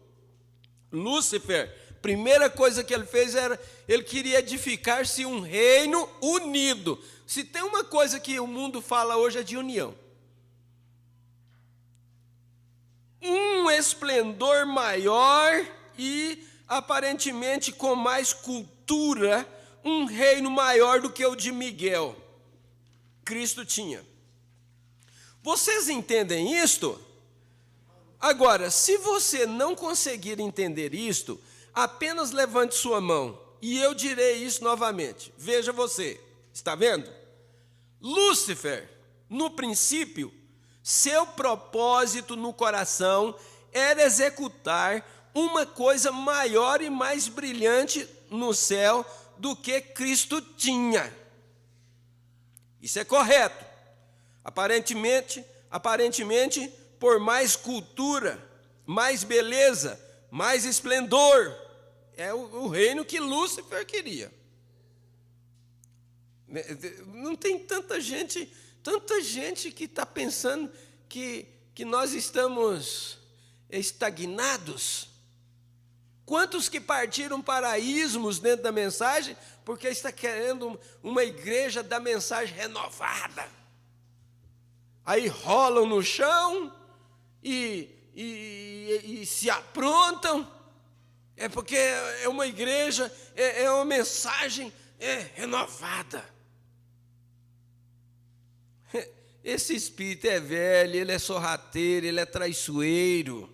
S2: Lúcifer, primeira coisa que ele fez era, ele queria edificar-se um reino unido. Se tem uma coisa que o mundo fala hoje é de união. Um esplendor maior e aparentemente com mais cultura, um reino maior do que o de Miguel. Cristo tinha. Vocês entendem isto? Agora, se você não conseguir entender isto, apenas levante sua mão e eu direi isso novamente. Veja você, está vendo? Lúcifer, no princípio, seu propósito no coração era executar uma coisa maior e mais brilhante no céu do que Cristo tinha. Isso é correto. Aparentemente, por mais cultura, mais beleza, mais esplendor, é o reino que Lúcifer queria. Não tem tanta gente que está pensando que nós estamos estagnados. Quantos que partiram para ismos dentro da mensagem, porque está querendo uma igreja da mensagem renovada. Aí rolam no chão e se aprontam, é porque é uma igreja, é uma mensagem renovada. Esse espírito é velho, ele é sorrateiro, ele é traiçoeiro.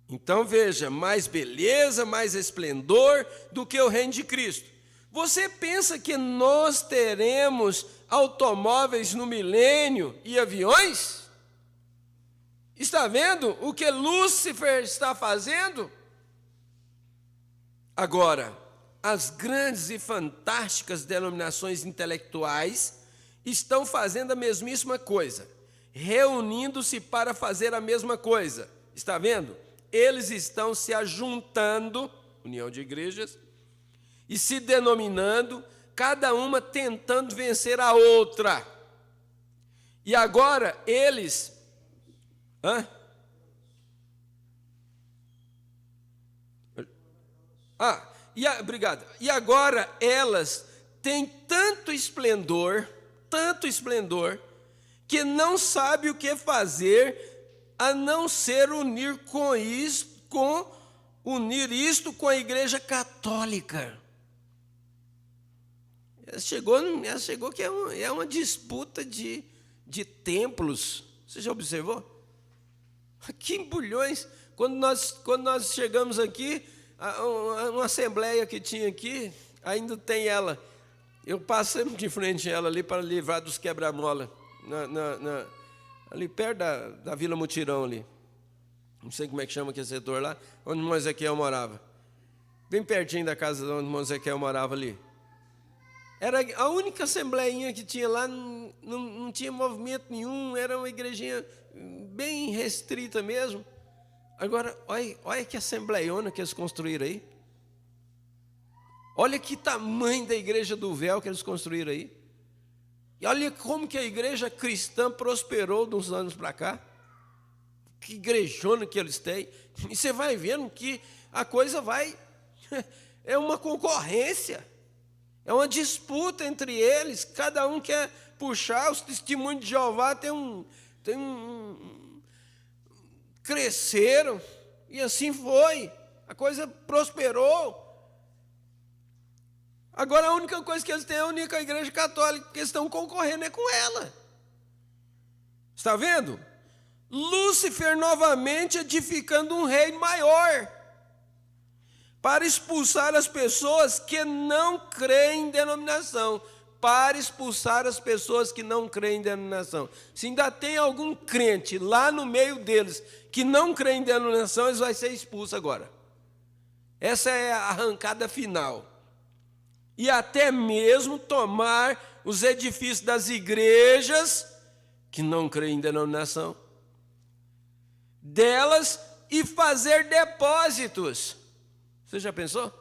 S2: Então veja, mais beleza, mais esplendor do que o reino de Cristo. Você pensa que nós teremos automóveis no milênio e aviões? Está vendo o que Lúcifer está fazendo? Agora, as grandes e fantásticas denominações intelectuais estão fazendo a mesmíssima coisa, reunindo-se para fazer a mesma coisa. Está vendo? Eles estão se ajuntando, união de igrejas, e se denominando, cada uma tentando vencer a outra. E agora eles... obrigado. E agora elas têm tanto esplendor, que não sabe o que fazer a não ser unir isto com a Igreja Católica. Ela chegou que é uma disputa de templos. Você já observou? Aqui em Bulhões, quando nós chegamos aqui, uma assembleia que tinha aqui, ainda tem ela. Eu passo de frente a ela ali para livrar dos quebra-mola, ali perto da Vila Mutirão ali. Não sei como é que chama aquele setor lá, onde o irmão Ezequiel morava. Bem pertinho da casa onde o irmão Ezequiel morava ali. Era a única assembleia que tinha lá, não tinha movimento nenhum, era uma igrejinha bem restrita mesmo. Agora, olha que assembleiona que eles construíram aí. Olha que tamanho da igreja do véu que eles construíram aí. E olha como que a igreja cristã prosperou de uns anos para cá. Que igrejona que eles têm. E você vai vendo que a coisa vai... É uma concorrência. É uma disputa entre eles. Cada um quer puxar. Os testemunhos de Jeová cresceram. E assim foi. A coisa prosperou. Agora a única coisa que eles têm é a única igreja católica, porque eles estão concorrendo com ela. Está vendo? Lúcifer novamente edificando um reino maior, para expulsar as pessoas que não creem em denominação. Para expulsar as pessoas que não creem em denominação. Se ainda tem algum crente lá no meio deles que não crê em denominação, eles vão ser expulsos agora. Essa é a arrancada final. E até mesmo tomar os edifícios das igrejas que não creem em denominação delas e fazer depósitos. Você já pensou?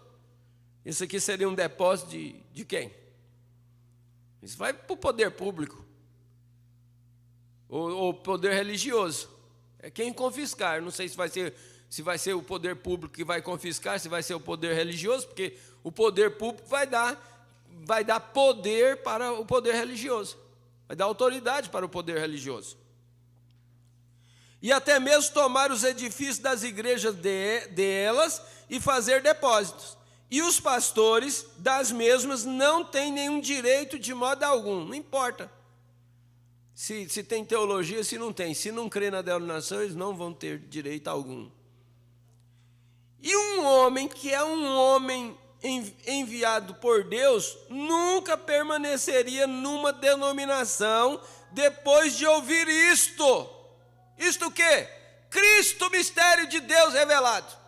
S2: Isso aqui seria um depósito de quem? Isso vai para o poder público ou poder religioso. É quem confiscar. Não sei se vai ser o poder público que vai confiscar, se vai ser o poder religioso, porque o poder público vai dar poder para o poder religioso, vai dar autoridade para o poder religioso. E até mesmo tomar os edifícios das igrejas delas e fazer depósitos. E os pastores das mesmas não têm nenhum direito de modo algum, não importa se tem teologia, se não tem. Se não crê na denominação, eles não vão ter direito algum. E um homem que é um homem enviado por Deus nunca permaneceria numa denominação depois de ouvir isto. Isto o quê? Cristo, mistério de Deus revelado.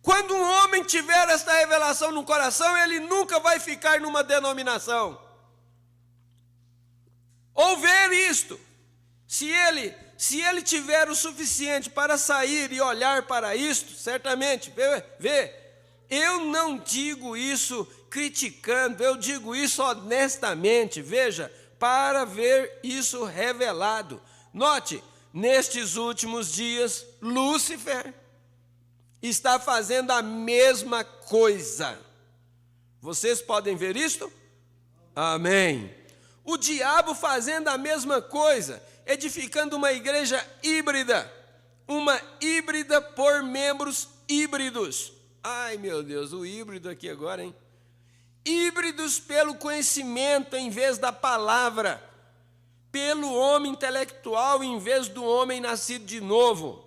S2: Quando um homem tiver esta revelação no coração, ele nunca vai ficar numa denominação. Ou ver isto. Se ele tiver o suficiente para sair e olhar para isto, certamente, vê. Eu não digo isso criticando, eu digo isso honestamente, veja, para ver isso revelado. Note, nestes últimos dias, Lúcifer está fazendo a mesma coisa. Vocês podem ver isto? Amém. O diabo fazendo a mesma coisa, edificando uma igreja híbrida, uma híbrida por membros híbridos. Ai, meu Deus, o híbrido aqui agora, hein? Híbridos pelo conhecimento em vez da palavra, pelo homem intelectual em vez do homem nascido de novo,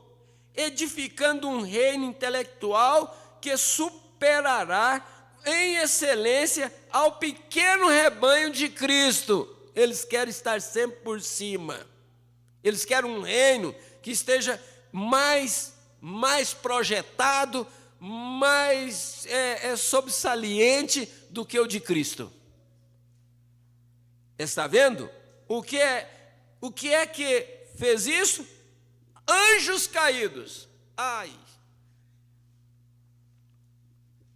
S2: edificando um reino intelectual que superará em excelência ao pequeno rebanho de Cristo. Eles querem estar sempre por cima. Eles querem um reino que esteja mais projetado, mais sobressalente do que o de Cristo. Está vendo? O que é que fez isso? Anjos caídos. Ai!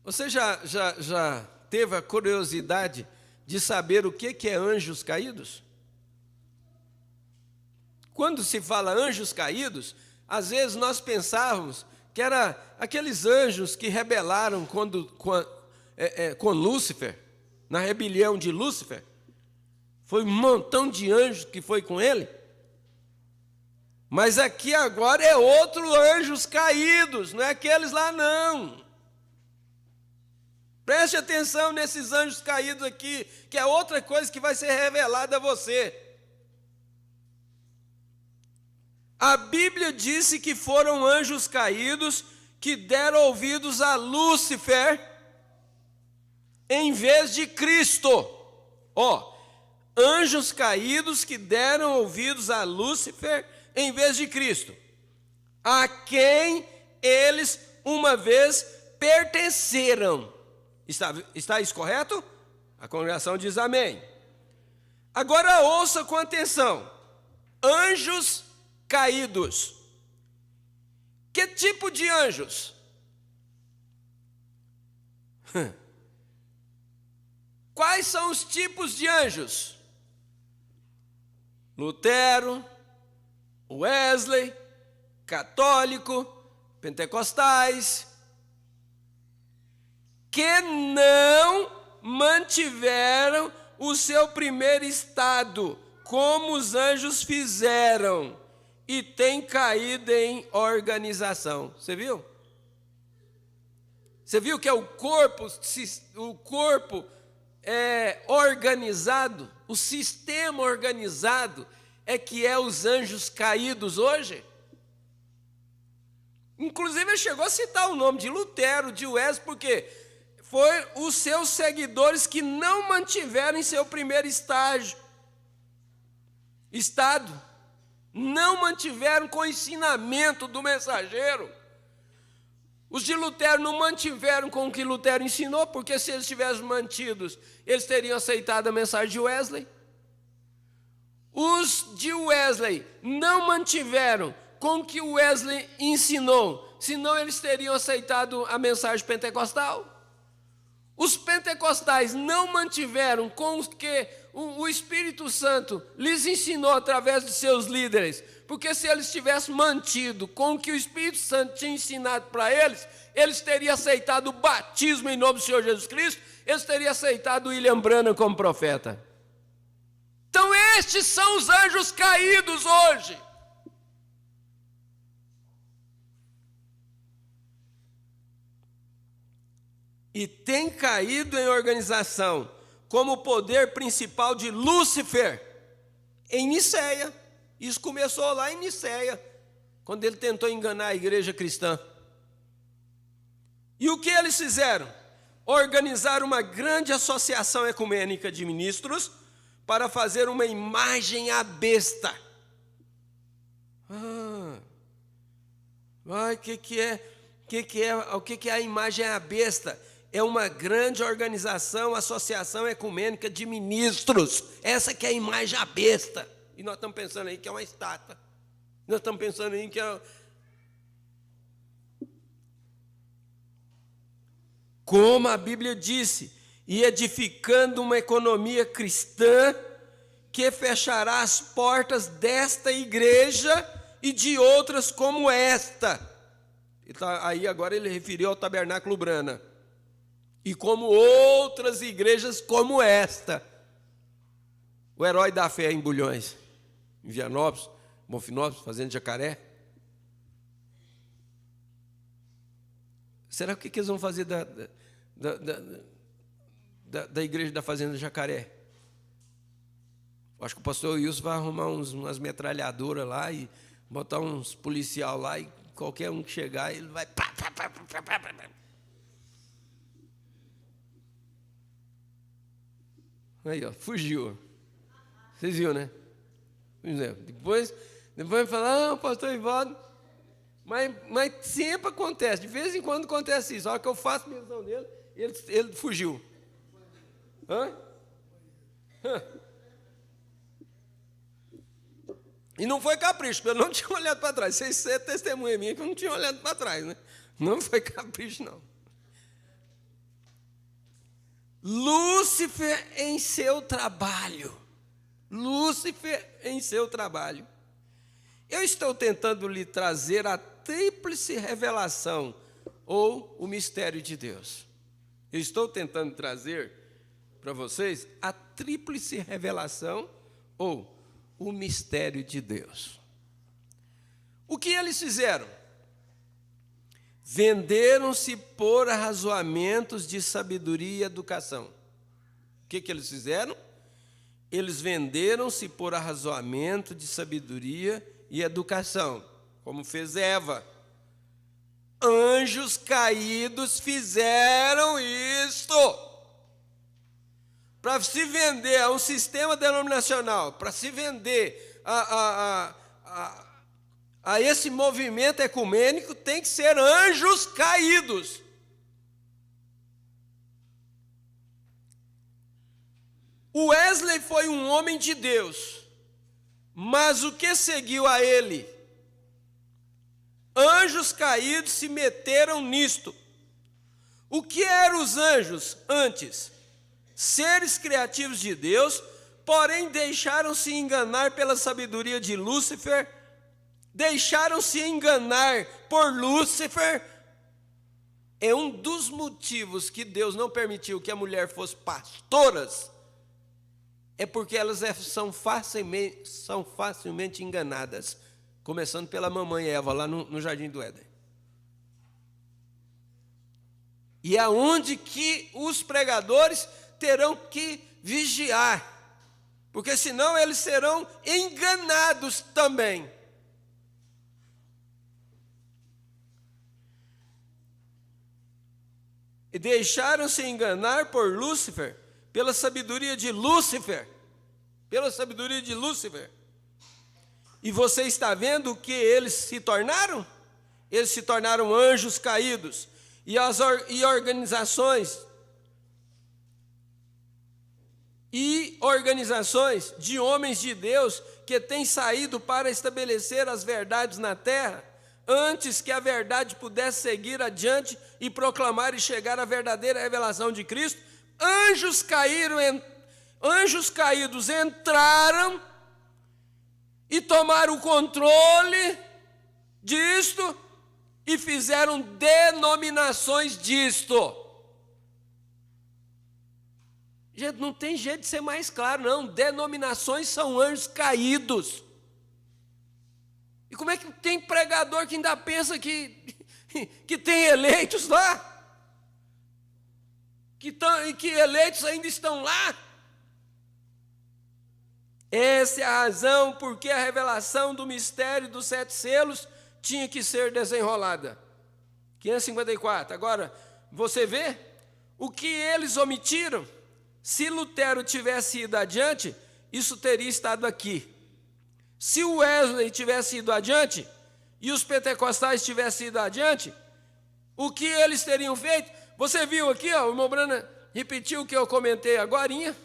S2: Você já teve a curiosidade de saber o que é anjos caídos? Quando se fala anjos caídos, às vezes nós pensávamos que era aqueles anjos que rebelaram com Lúcifer, na rebelião de Lúcifer. Foi um montão de anjos que foi com ele. Mas aqui agora é outro anjos caídos, não é aqueles lá não. Preste atenção nesses anjos caídos aqui, que é outra coisa que vai ser revelada a você. A Bíblia disse que foram anjos caídos que deram ouvidos a Lúcifer em vez de Cristo. Anjos caídos que deram ouvidos a Lúcifer em vez de Cristo, a quem eles uma vez pertenceram. Está isso correto? A congregação diz amém. Agora ouça com atenção. Anjos caídos. Que tipo de anjos? Quais são os tipos de anjos? Lutero, Wesley, católico, pentecostais, que não mantiveram o seu primeiro estado, como os anjos fizeram, e têm caído em organização. Você viu? Você viu que é o corpo organizado, o sistema organizado é que é os anjos caídos hoje? Inclusive ele chegou a citar o nome de Lutero, de Wesley, porque foi os seus seguidores que não mantiveram em seu primeiro estado, não mantiveram com o ensinamento do mensageiro. Os de Lutero não mantiveram com o que Lutero ensinou, porque se eles tivessem mantidos, eles teriam aceitado a mensagem de Wesley. Os de Wesley não mantiveram com o que Wesley ensinou, senão eles teriam aceitado a mensagem pentecostal. Os pentecostais não mantiveram com o que o Espírito Santo lhes ensinou através de seus líderes, porque se eles tivessem mantido com o que o Espírito Santo tinha ensinado para eles, eles teriam aceitado o batismo em nome do Senhor Jesus Cristo, eles teriam aceitado William Branham como profeta. Então estes são os anjos caídos hoje. E tem caído em organização como o poder principal de Lúcifer em Niceia. Isso começou lá em Niceia, quando ele tentou enganar a igreja cristã. E o que eles fizeram? Organizaram uma grande associação ecumênica de ministros para fazer uma imagem à besta. O que é a imagem à besta? É uma grande organização, associação ecumênica de ministros. Essa que é a imagem à besta. E nós estamos pensando aí que é uma estátua. Nós estamos pensando aí que é... Como a Bíblia disse, e edificando uma economia cristã que fechará as portas desta igreja e de outras como esta. Aí agora ele referiu ao Tabernáculo Brana. E como outras igrejas como esta. O Herói da Fé em Bulhões, em Vianópolis, Bonfinópolis, Fazenda de Jacaré. Será que eles vão fazer da igreja da Fazenda de Jacaré? Acho que o pastor Wilson vai arrumar umas metralhadoras lá e botar uns policial lá e qualquer um que chegar, ele vai... Aí, ó, fugiu. Vocês viram, né? Depois vai falar, pastor Ivaldo, Mas sempre acontece, de vez em quando acontece isso. A hora que eu faço menção dele, ele fugiu. Hã? E não foi capricho, porque eu não tinha olhado para trás. Vocês é testemunha minha que eu não tinha olhado para trás, né? Não foi capricho, não. Lúcifer em seu trabalho. Lúcifer em seu trabalho. Eu estou tentando lhe trazer a tríplice revelação, ou o mistério de Deus. Eu estou tentando trazer para vocês a tríplice revelação, ou o mistério de Deus. O que eles fizeram? Venderam-se por arrazoamentos de sabedoria e educação. O que eles fizeram? Eles venderam-se por arrazoamento de sabedoria e educação, como fez Eva. Anjos caídos fizeram isto. Para se vender a um sistema denominacional, para se vender a esse movimento ecumênico, tem que ser anjos caídos. O Wesley foi um homem de Deus, mas o que seguiu a ele? Anjos caídos se meteram nisto. O que eram os anjos antes? Seres criativos de Deus, porém deixaram-se enganar pela sabedoria de Lúcifer, deixaram-se enganar por Lúcifer. É um dos motivos que Deus não permitiu que a mulher fosse pastoras, é porque elas são facilmente enganadas, começando pela mamãe Eva, lá no Jardim do Éden. E é onde que os pregadores terão que vigiar, porque senão eles serão enganados também. E deixaram-se enganar por Lúcifer, pela sabedoria de Lúcifer, E você está vendo o que eles se tornaram? Eles se tornaram anjos caídos. E organizações de homens de Deus que têm saído para estabelecer as verdades na terra, antes que a verdade pudesse seguir adiante e proclamar e chegar à verdadeira revelação de Cristo, anjos caídos entraram e tomaram o controle disto e fizeram denominações disto. Gente, não tem jeito de ser mais claro, não. Denominações são anjos caídos. E como é que tem pregador que ainda pensa que tem eleitos lá? Que eleitos ainda estão lá? Essa é a razão porque a revelação do mistério dos 7 selos tinha que ser desenrolada. 554. Agora, você vê o que eles omitiram. Se Lutero tivesse ido adiante, isso teria estado aqui. Se o Wesley tivesse ido adiante e os pentecostais tivessem ido adiante, o que eles teriam feito? Você viu aqui, ó, o irmão Brana repetiu o que eu comentei agorinha.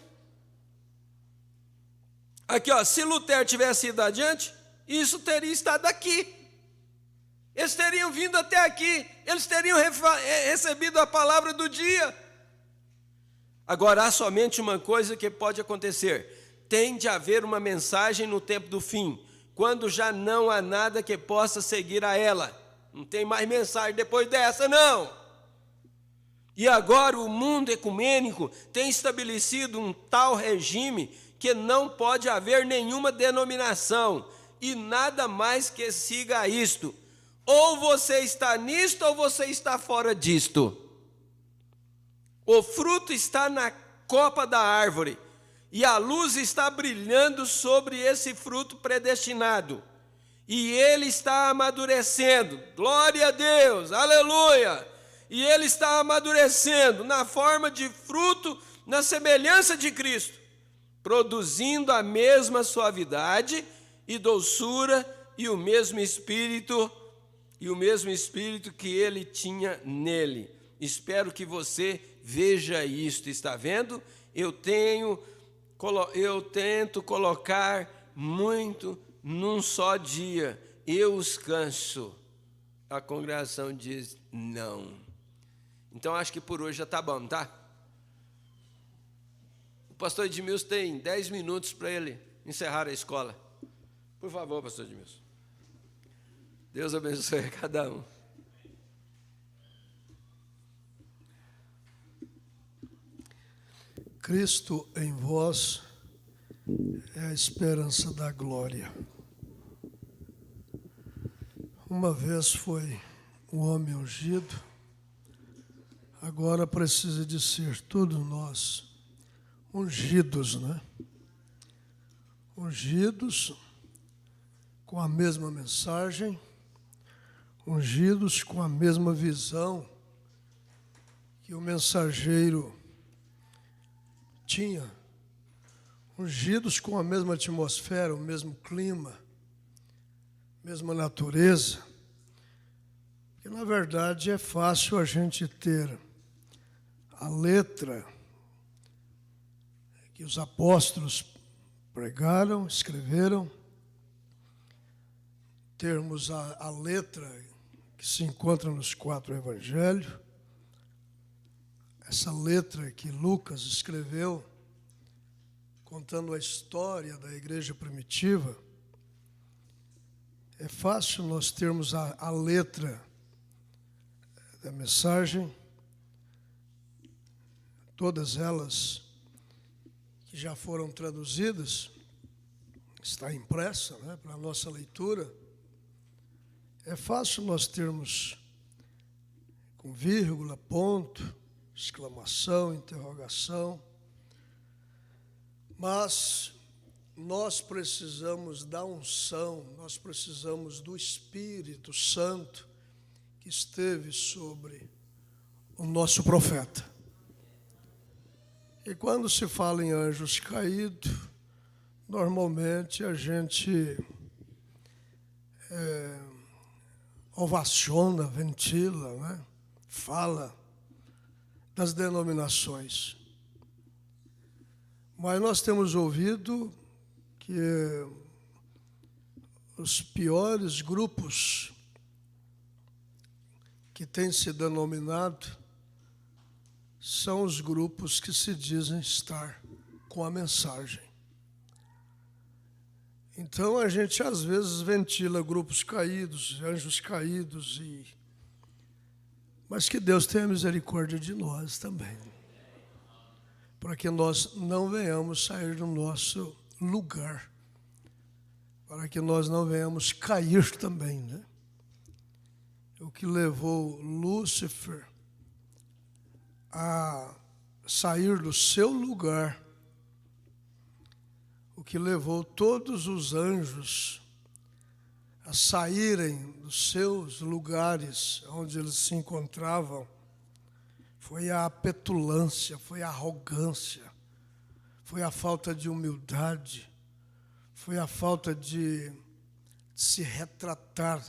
S2: Aqui, ó, se Lutero tivesse ido adiante, isso teria estado aqui. Eles teriam vindo até aqui, eles teriam recebido a palavra do dia. Agora, há somente uma coisa que pode acontecer. Tem de haver uma mensagem no tempo do fim, quando já não há nada que possa seguir a ela. Não tem mais mensagem depois dessa, não. E agora o mundo ecumênico tem estabelecido um tal regime que não pode haver nenhuma denominação e nada mais que siga a isto. Ou você está nisto ou você está fora disto. O fruto está na copa da árvore e a luz está brilhando sobre esse fruto predestinado. E ele está amadurecendo. Glória a Deus, aleluia! E ele está amadurecendo na forma de fruto, na semelhança de Cristo, produzindo a mesma suavidade e doçura e o mesmo Espírito e o mesmo espírito que ele tinha nele. Espero que você veja isto. Está vendo? Eu tento colocar muito num só dia. Eu os canso. A congregação diz não. Então acho que por hoje já está bom, tá? O pastor Edmilson tem 10 minutos para ele encerrar a escola. Por favor, pastor Edmilson. Deus abençoe a cada um.
S4: Cristo em vós é a esperança da glória. Uma vez foi um homem ungido, agora precisa de ser todos nós ungidos, né? Ungidos com a mesma mensagem, ungidos com a mesma visão que o mensageiro tinha, ungidos com a mesma atmosfera, o mesmo clima, mesma natureza. Porque, na verdade, é fácil a gente ter a letra que os apóstolos pregaram, escreveram, termos a letra que se encontra nos 4 evangelhos, essa letra que Lucas escreveu, contando a história da igreja primitiva. É fácil nós termos a letra da mensagem, todas elas que já foram traduzidas, está impressa, né, para a nossa leitura. É fácil nós termos com vírgula, ponto, exclamação, interrogação, mas nós precisamos da unção, nós precisamos do Espírito Santo que esteve sobre o nosso profeta. E quando se fala em anjos caídos, normalmente a gente ovaciona, ventila, né? Fala das denominações. Mas nós temos ouvido que os piores grupos que têm se denominado são os grupos que se dizem estar com a mensagem. Então a gente às vezes ventila grupos caídos, anjos caídos, mas que Deus tenha misericórdia de nós também, para que nós não venhamos sair do nosso lugar, para que nós não venhamos cair também, né? O que levou Lúcifer a sair do seu lugar, o que levou todos os anjos a saírem dos seus lugares onde eles se encontravam, foi a petulância, foi a arrogância, foi a falta de humildade, foi a falta de se retratar.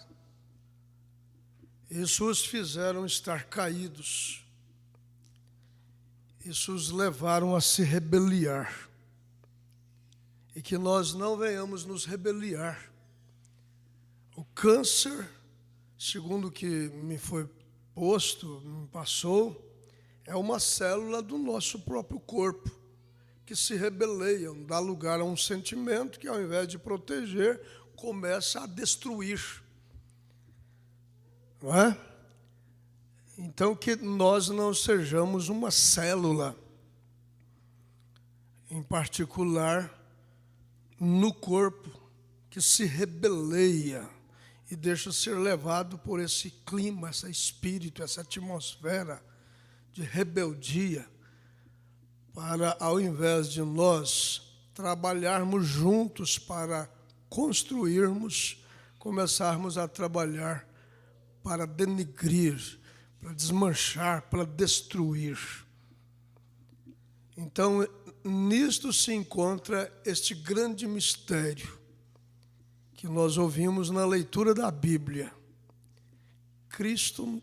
S4: Isso os fizeram estar caídos. Isso os levaram a se rebeliar. E que nós não venhamos nos rebeliar. O câncer, segundo o que me foi posto, me passou, é uma célula do nosso próprio corpo que se rebeleia, dá lugar a um sentimento que, ao invés de proteger, começa a destruir. Não é? Então, que nós não sejamos uma célula, em particular, no corpo, que se rebeleia e deixa ser levado por esse clima, esse espírito, essa atmosfera de rebeldia, para, ao invés de nós trabalharmos juntos para construirmos, começarmos a trabalhar para denigrir, para desmanchar, para destruir. Então, nisto se encontra este grande mistério que nós ouvimos na leitura da Bíblia, Cristo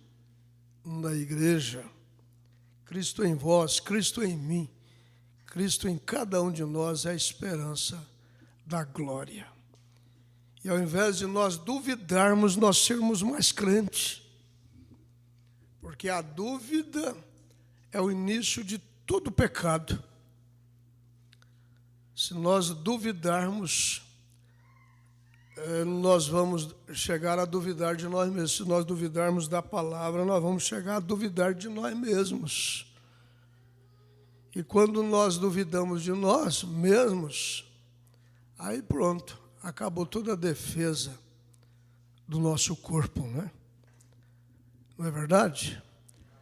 S4: na igreja, Cristo em vós, Cristo em mim, Cristo em cada um de nós é a esperança da glória. E ao invés de nós duvidarmos, nós sermos mais crentes. Porque a dúvida é o início de todo pecado. Se nós duvidarmos, nós vamos chegar a duvidar de nós mesmos. Se nós duvidarmos da palavra, nós vamos chegar a duvidar de nós mesmos. E quando nós duvidamos de nós mesmos, aí pronto, acabou toda a defesa do nosso corpo, né? Não é verdade?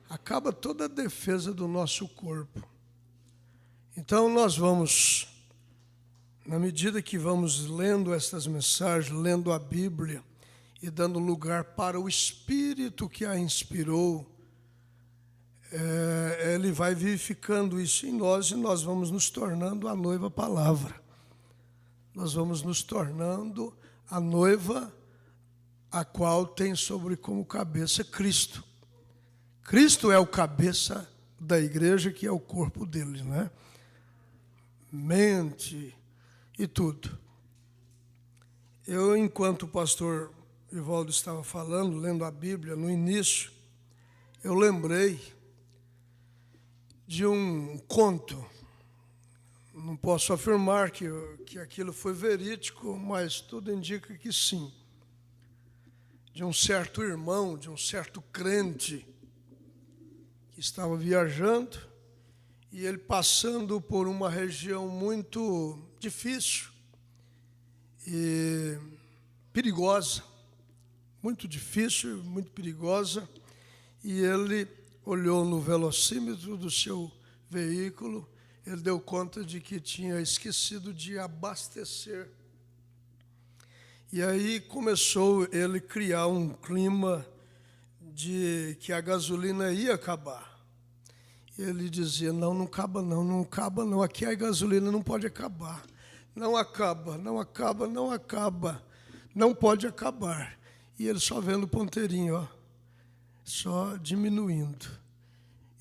S4: Acaba toda a defesa do nosso corpo. Então nós vamos, na medida que vamos lendo essas mensagens, lendo a Bíblia e dando lugar para o Espírito que a inspirou, ele vai vivificando isso em nós e nós vamos nos tornando a noiva palavra. Nós vamos nos tornando a noiva a qual tem sobre como cabeça Cristo. Cristo é o cabeça da igreja, que é o corpo dele, né? Mente e tudo. Eu, enquanto o pastor Ivaldo estava falando, lendo a Bíblia, no início, eu lembrei de um conto. Não posso afirmar que aquilo foi verídico, mas tudo indica que sim. De um certo irmão, de um certo crente, que estava viajando, e ele passando por uma região muito difícil e perigosa, muito difícil, muito perigosa, e ele olhou no velocímetro do seu veículo, ele deu conta de que tinha esquecido de abastecer. E aí começou ele a criar um clima de que a gasolina ia acabar. Ele dizia, não acaba não, aqui a gasolina não pode acabar. Não acaba, não pode acabar. E ele só vendo o ponteirinho, ó, só diminuindo.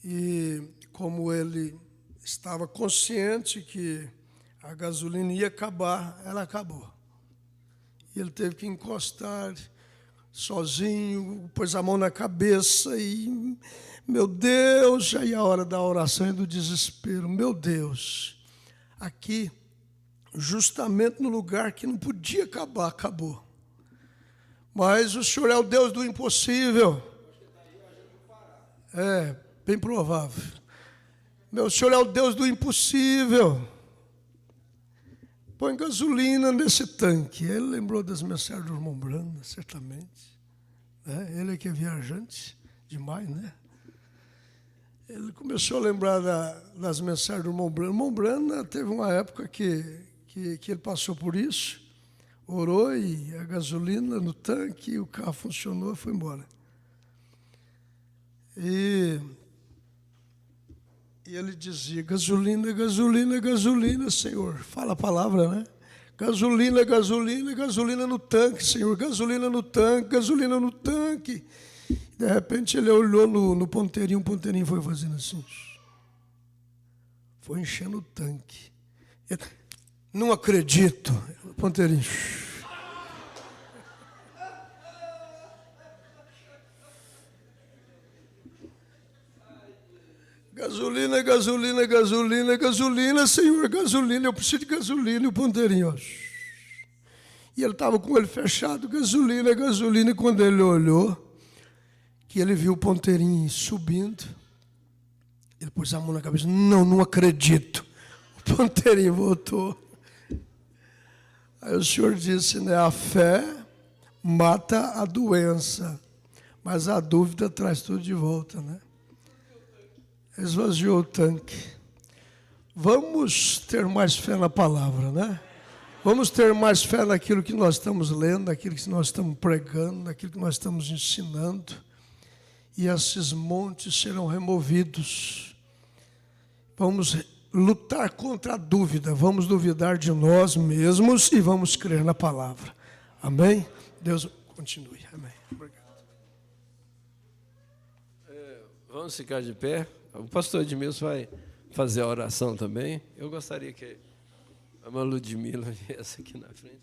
S4: E como ele estava consciente que a gasolina ia acabar, ela acabou. E ele teve que encostar sozinho, pôs a mão na cabeça e, meu Deus, aí a hora da oração e do desespero, meu Deus, aqui, justamente no lugar que não podia acabar, acabou. Mas o Senhor é o Deus do impossível. É, bem provável. Meu Senhor é o Deus do impossível. Põe gasolina nesse tanque. Ele lembrou das mensagens do irmão Branda, certamente. Ele que é viajante demais, né? Ele começou a lembrar das mensagens do irmão Branda. O irmão Branda teve uma época que ele passou por isso, orou e a gasolina no tanque, o carro funcionou e foi embora. E ele dizia, gasolina, Senhor. Fala a palavra, né? Gasolina no tanque, Senhor. Gasolina no tanque. De repente ele olhou no ponteirinho, o ponteirinho foi fazendo assim. Foi enchendo o tanque. Ele, não acredito. O ponteirinho. Gasolina, Senhor, gasolina, eu preciso de gasolina, e o ponteirinho, ó. E ele estava com ele fechado, gasolina, e quando ele olhou, que ele viu o ponteirinho subindo, ele pôs a mão na cabeça, não acredito, o ponteirinho voltou. Aí o Senhor disse, né, a fé mata a doença, mas a dúvida traz tudo de volta, né? Esvaziou o tanque. Vamos ter mais fé na palavra, né? Vamos ter mais fé naquilo que nós estamos lendo, naquilo que nós estamos pregando, naquilo que nós estamos ensinando. E esses montes serão removidos. Vamos lutar contra a dúvida. Vamos duvidar de nós mesmos e vamos crer na palavra. Amém? Deus continue. Amém. Obrigado.
S2: Vamos ficar de pé. O pastor Edmilson vai fazer a oração também. Eu gostaria que a irmã Ludmila viesse aqui na frente.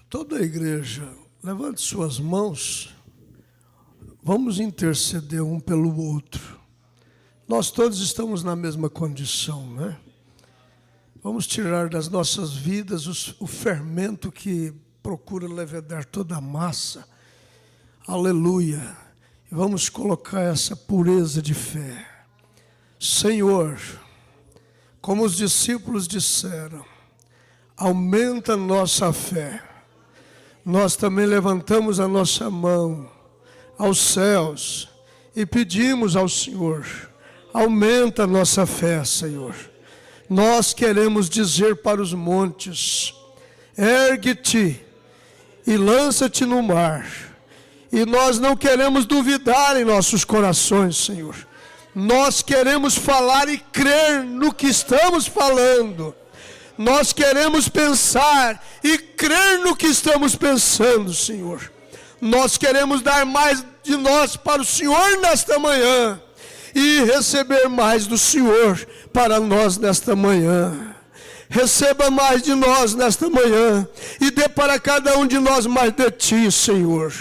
S4: Toda a igreja, levante suas mãos. Vamos interceder um pelo outro. Nós todos estamos na mesma condição, né? Vamos tirar das nossas vidas o fermento que procura levedar toda a massa. Aleluia. E vamos colocar essa pureza de fé. Senhor, como os discípulos disseram, aumenta a nossa fé. Nós também levantamos a nossa mão aos céus e pedimos ao Senhor, aumenta a nossa fé, Senhor. Nós queremos dizer para os montes, ergue-te e lança-te no mar. E nós não queremos duvidar em nossos corações, Senhor. Nós queremos falar e crer no que estamos falando. Nós queremos pensar e crer no que estamos pensando, Senhor. Nós queremos dar mais de nós para o Senhor nesta manhã e receber mais do Senhor para nós nesta manhã. Receba mais de nós nesta manhã e dê para cada um de nós mais de Ti, Senhor.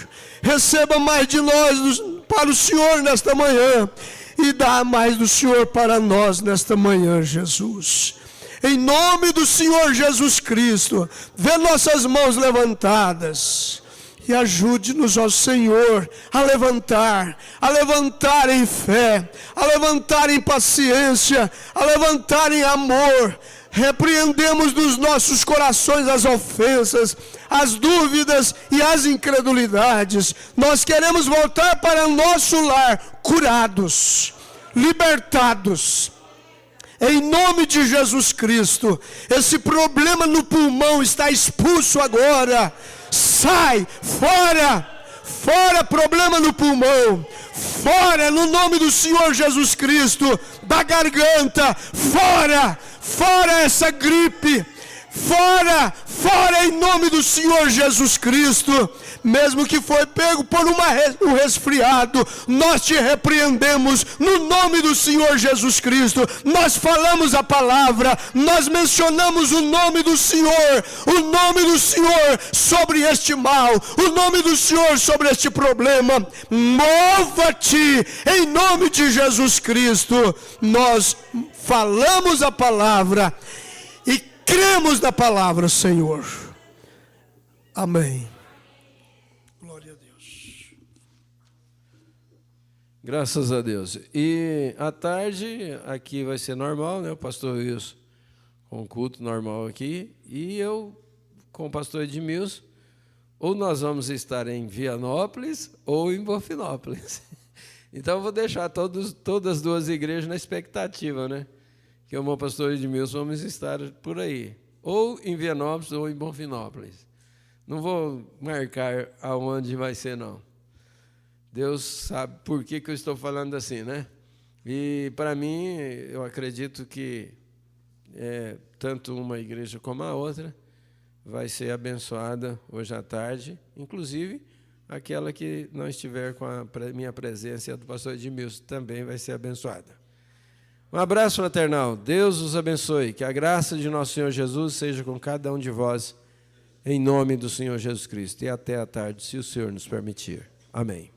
S4: Receba mais de nós para o Senhor nesta manhã e dá mais do Senhor para nós nesta manhã, Jesus. Em nome do Senhor Jesus Cristo, vê nossas mãos levantadas e ajude-nos, ó Senhor, a levantar em fé, a levantar em paciência, a levantar em amor. Repreendemos dos nossos corações as ofensas, as dúvidas e as incredulidades. Nós queremos voltar para o nosso lar curados, libertados. Em nome de Jesus Cristo, esse problema no pulmão está expulso agora. Sai, fora, fora problema no pulmão, fora no nome do Senhor Jesus Cristo, da garganta, fora, fora essa gripe, fora, fora em nome do Senhor Jesus Cristo. Mesmo que foi pego por um resfriado, nós te repreendemos no nome do Senhor Jesus Cristo. Nós falamos a palavra, nós mencionamos o nome do Senhor sobre este mal, o nome do Senhor sobre este problema. Mova-te em nome de Jesus Cristo. Nós falamos a palavra e cremos na palavra, Senhor. Amém.
S2: Graças a Deus. E à tarde aqui vai ser normal, né? O pastor Wilson com o culto normal aqui. E eu com o pastor Edmilson. Ou nós vamos estar em Vianópolis ou em Bonfinópolis. Então eu vou deixar todas as duas igrejas na expectativa, né? Que o meu pastor Edmilson vamos estar por aí. Ou em Vianópolis ou em Bonfinópolis. Não vou marcar aonde vai ser, não. Deus sabe por que eu estou falando assim, né? E, para mim, eu acredito que tanto uma igreja como a outra vai ser abençoada hoje à tarde, inclusive aquela que não estiver com a minha presença e a do pastor Edmilson também vai ser abençoada. Um abraço fraternal. Deus os abençoe. Que a graça de nosso Senhor Jesus seja com cada um de vós, em nome do Senhor Jesus Cristo. E até à tarde, se o Senhor nos permitir. Amém.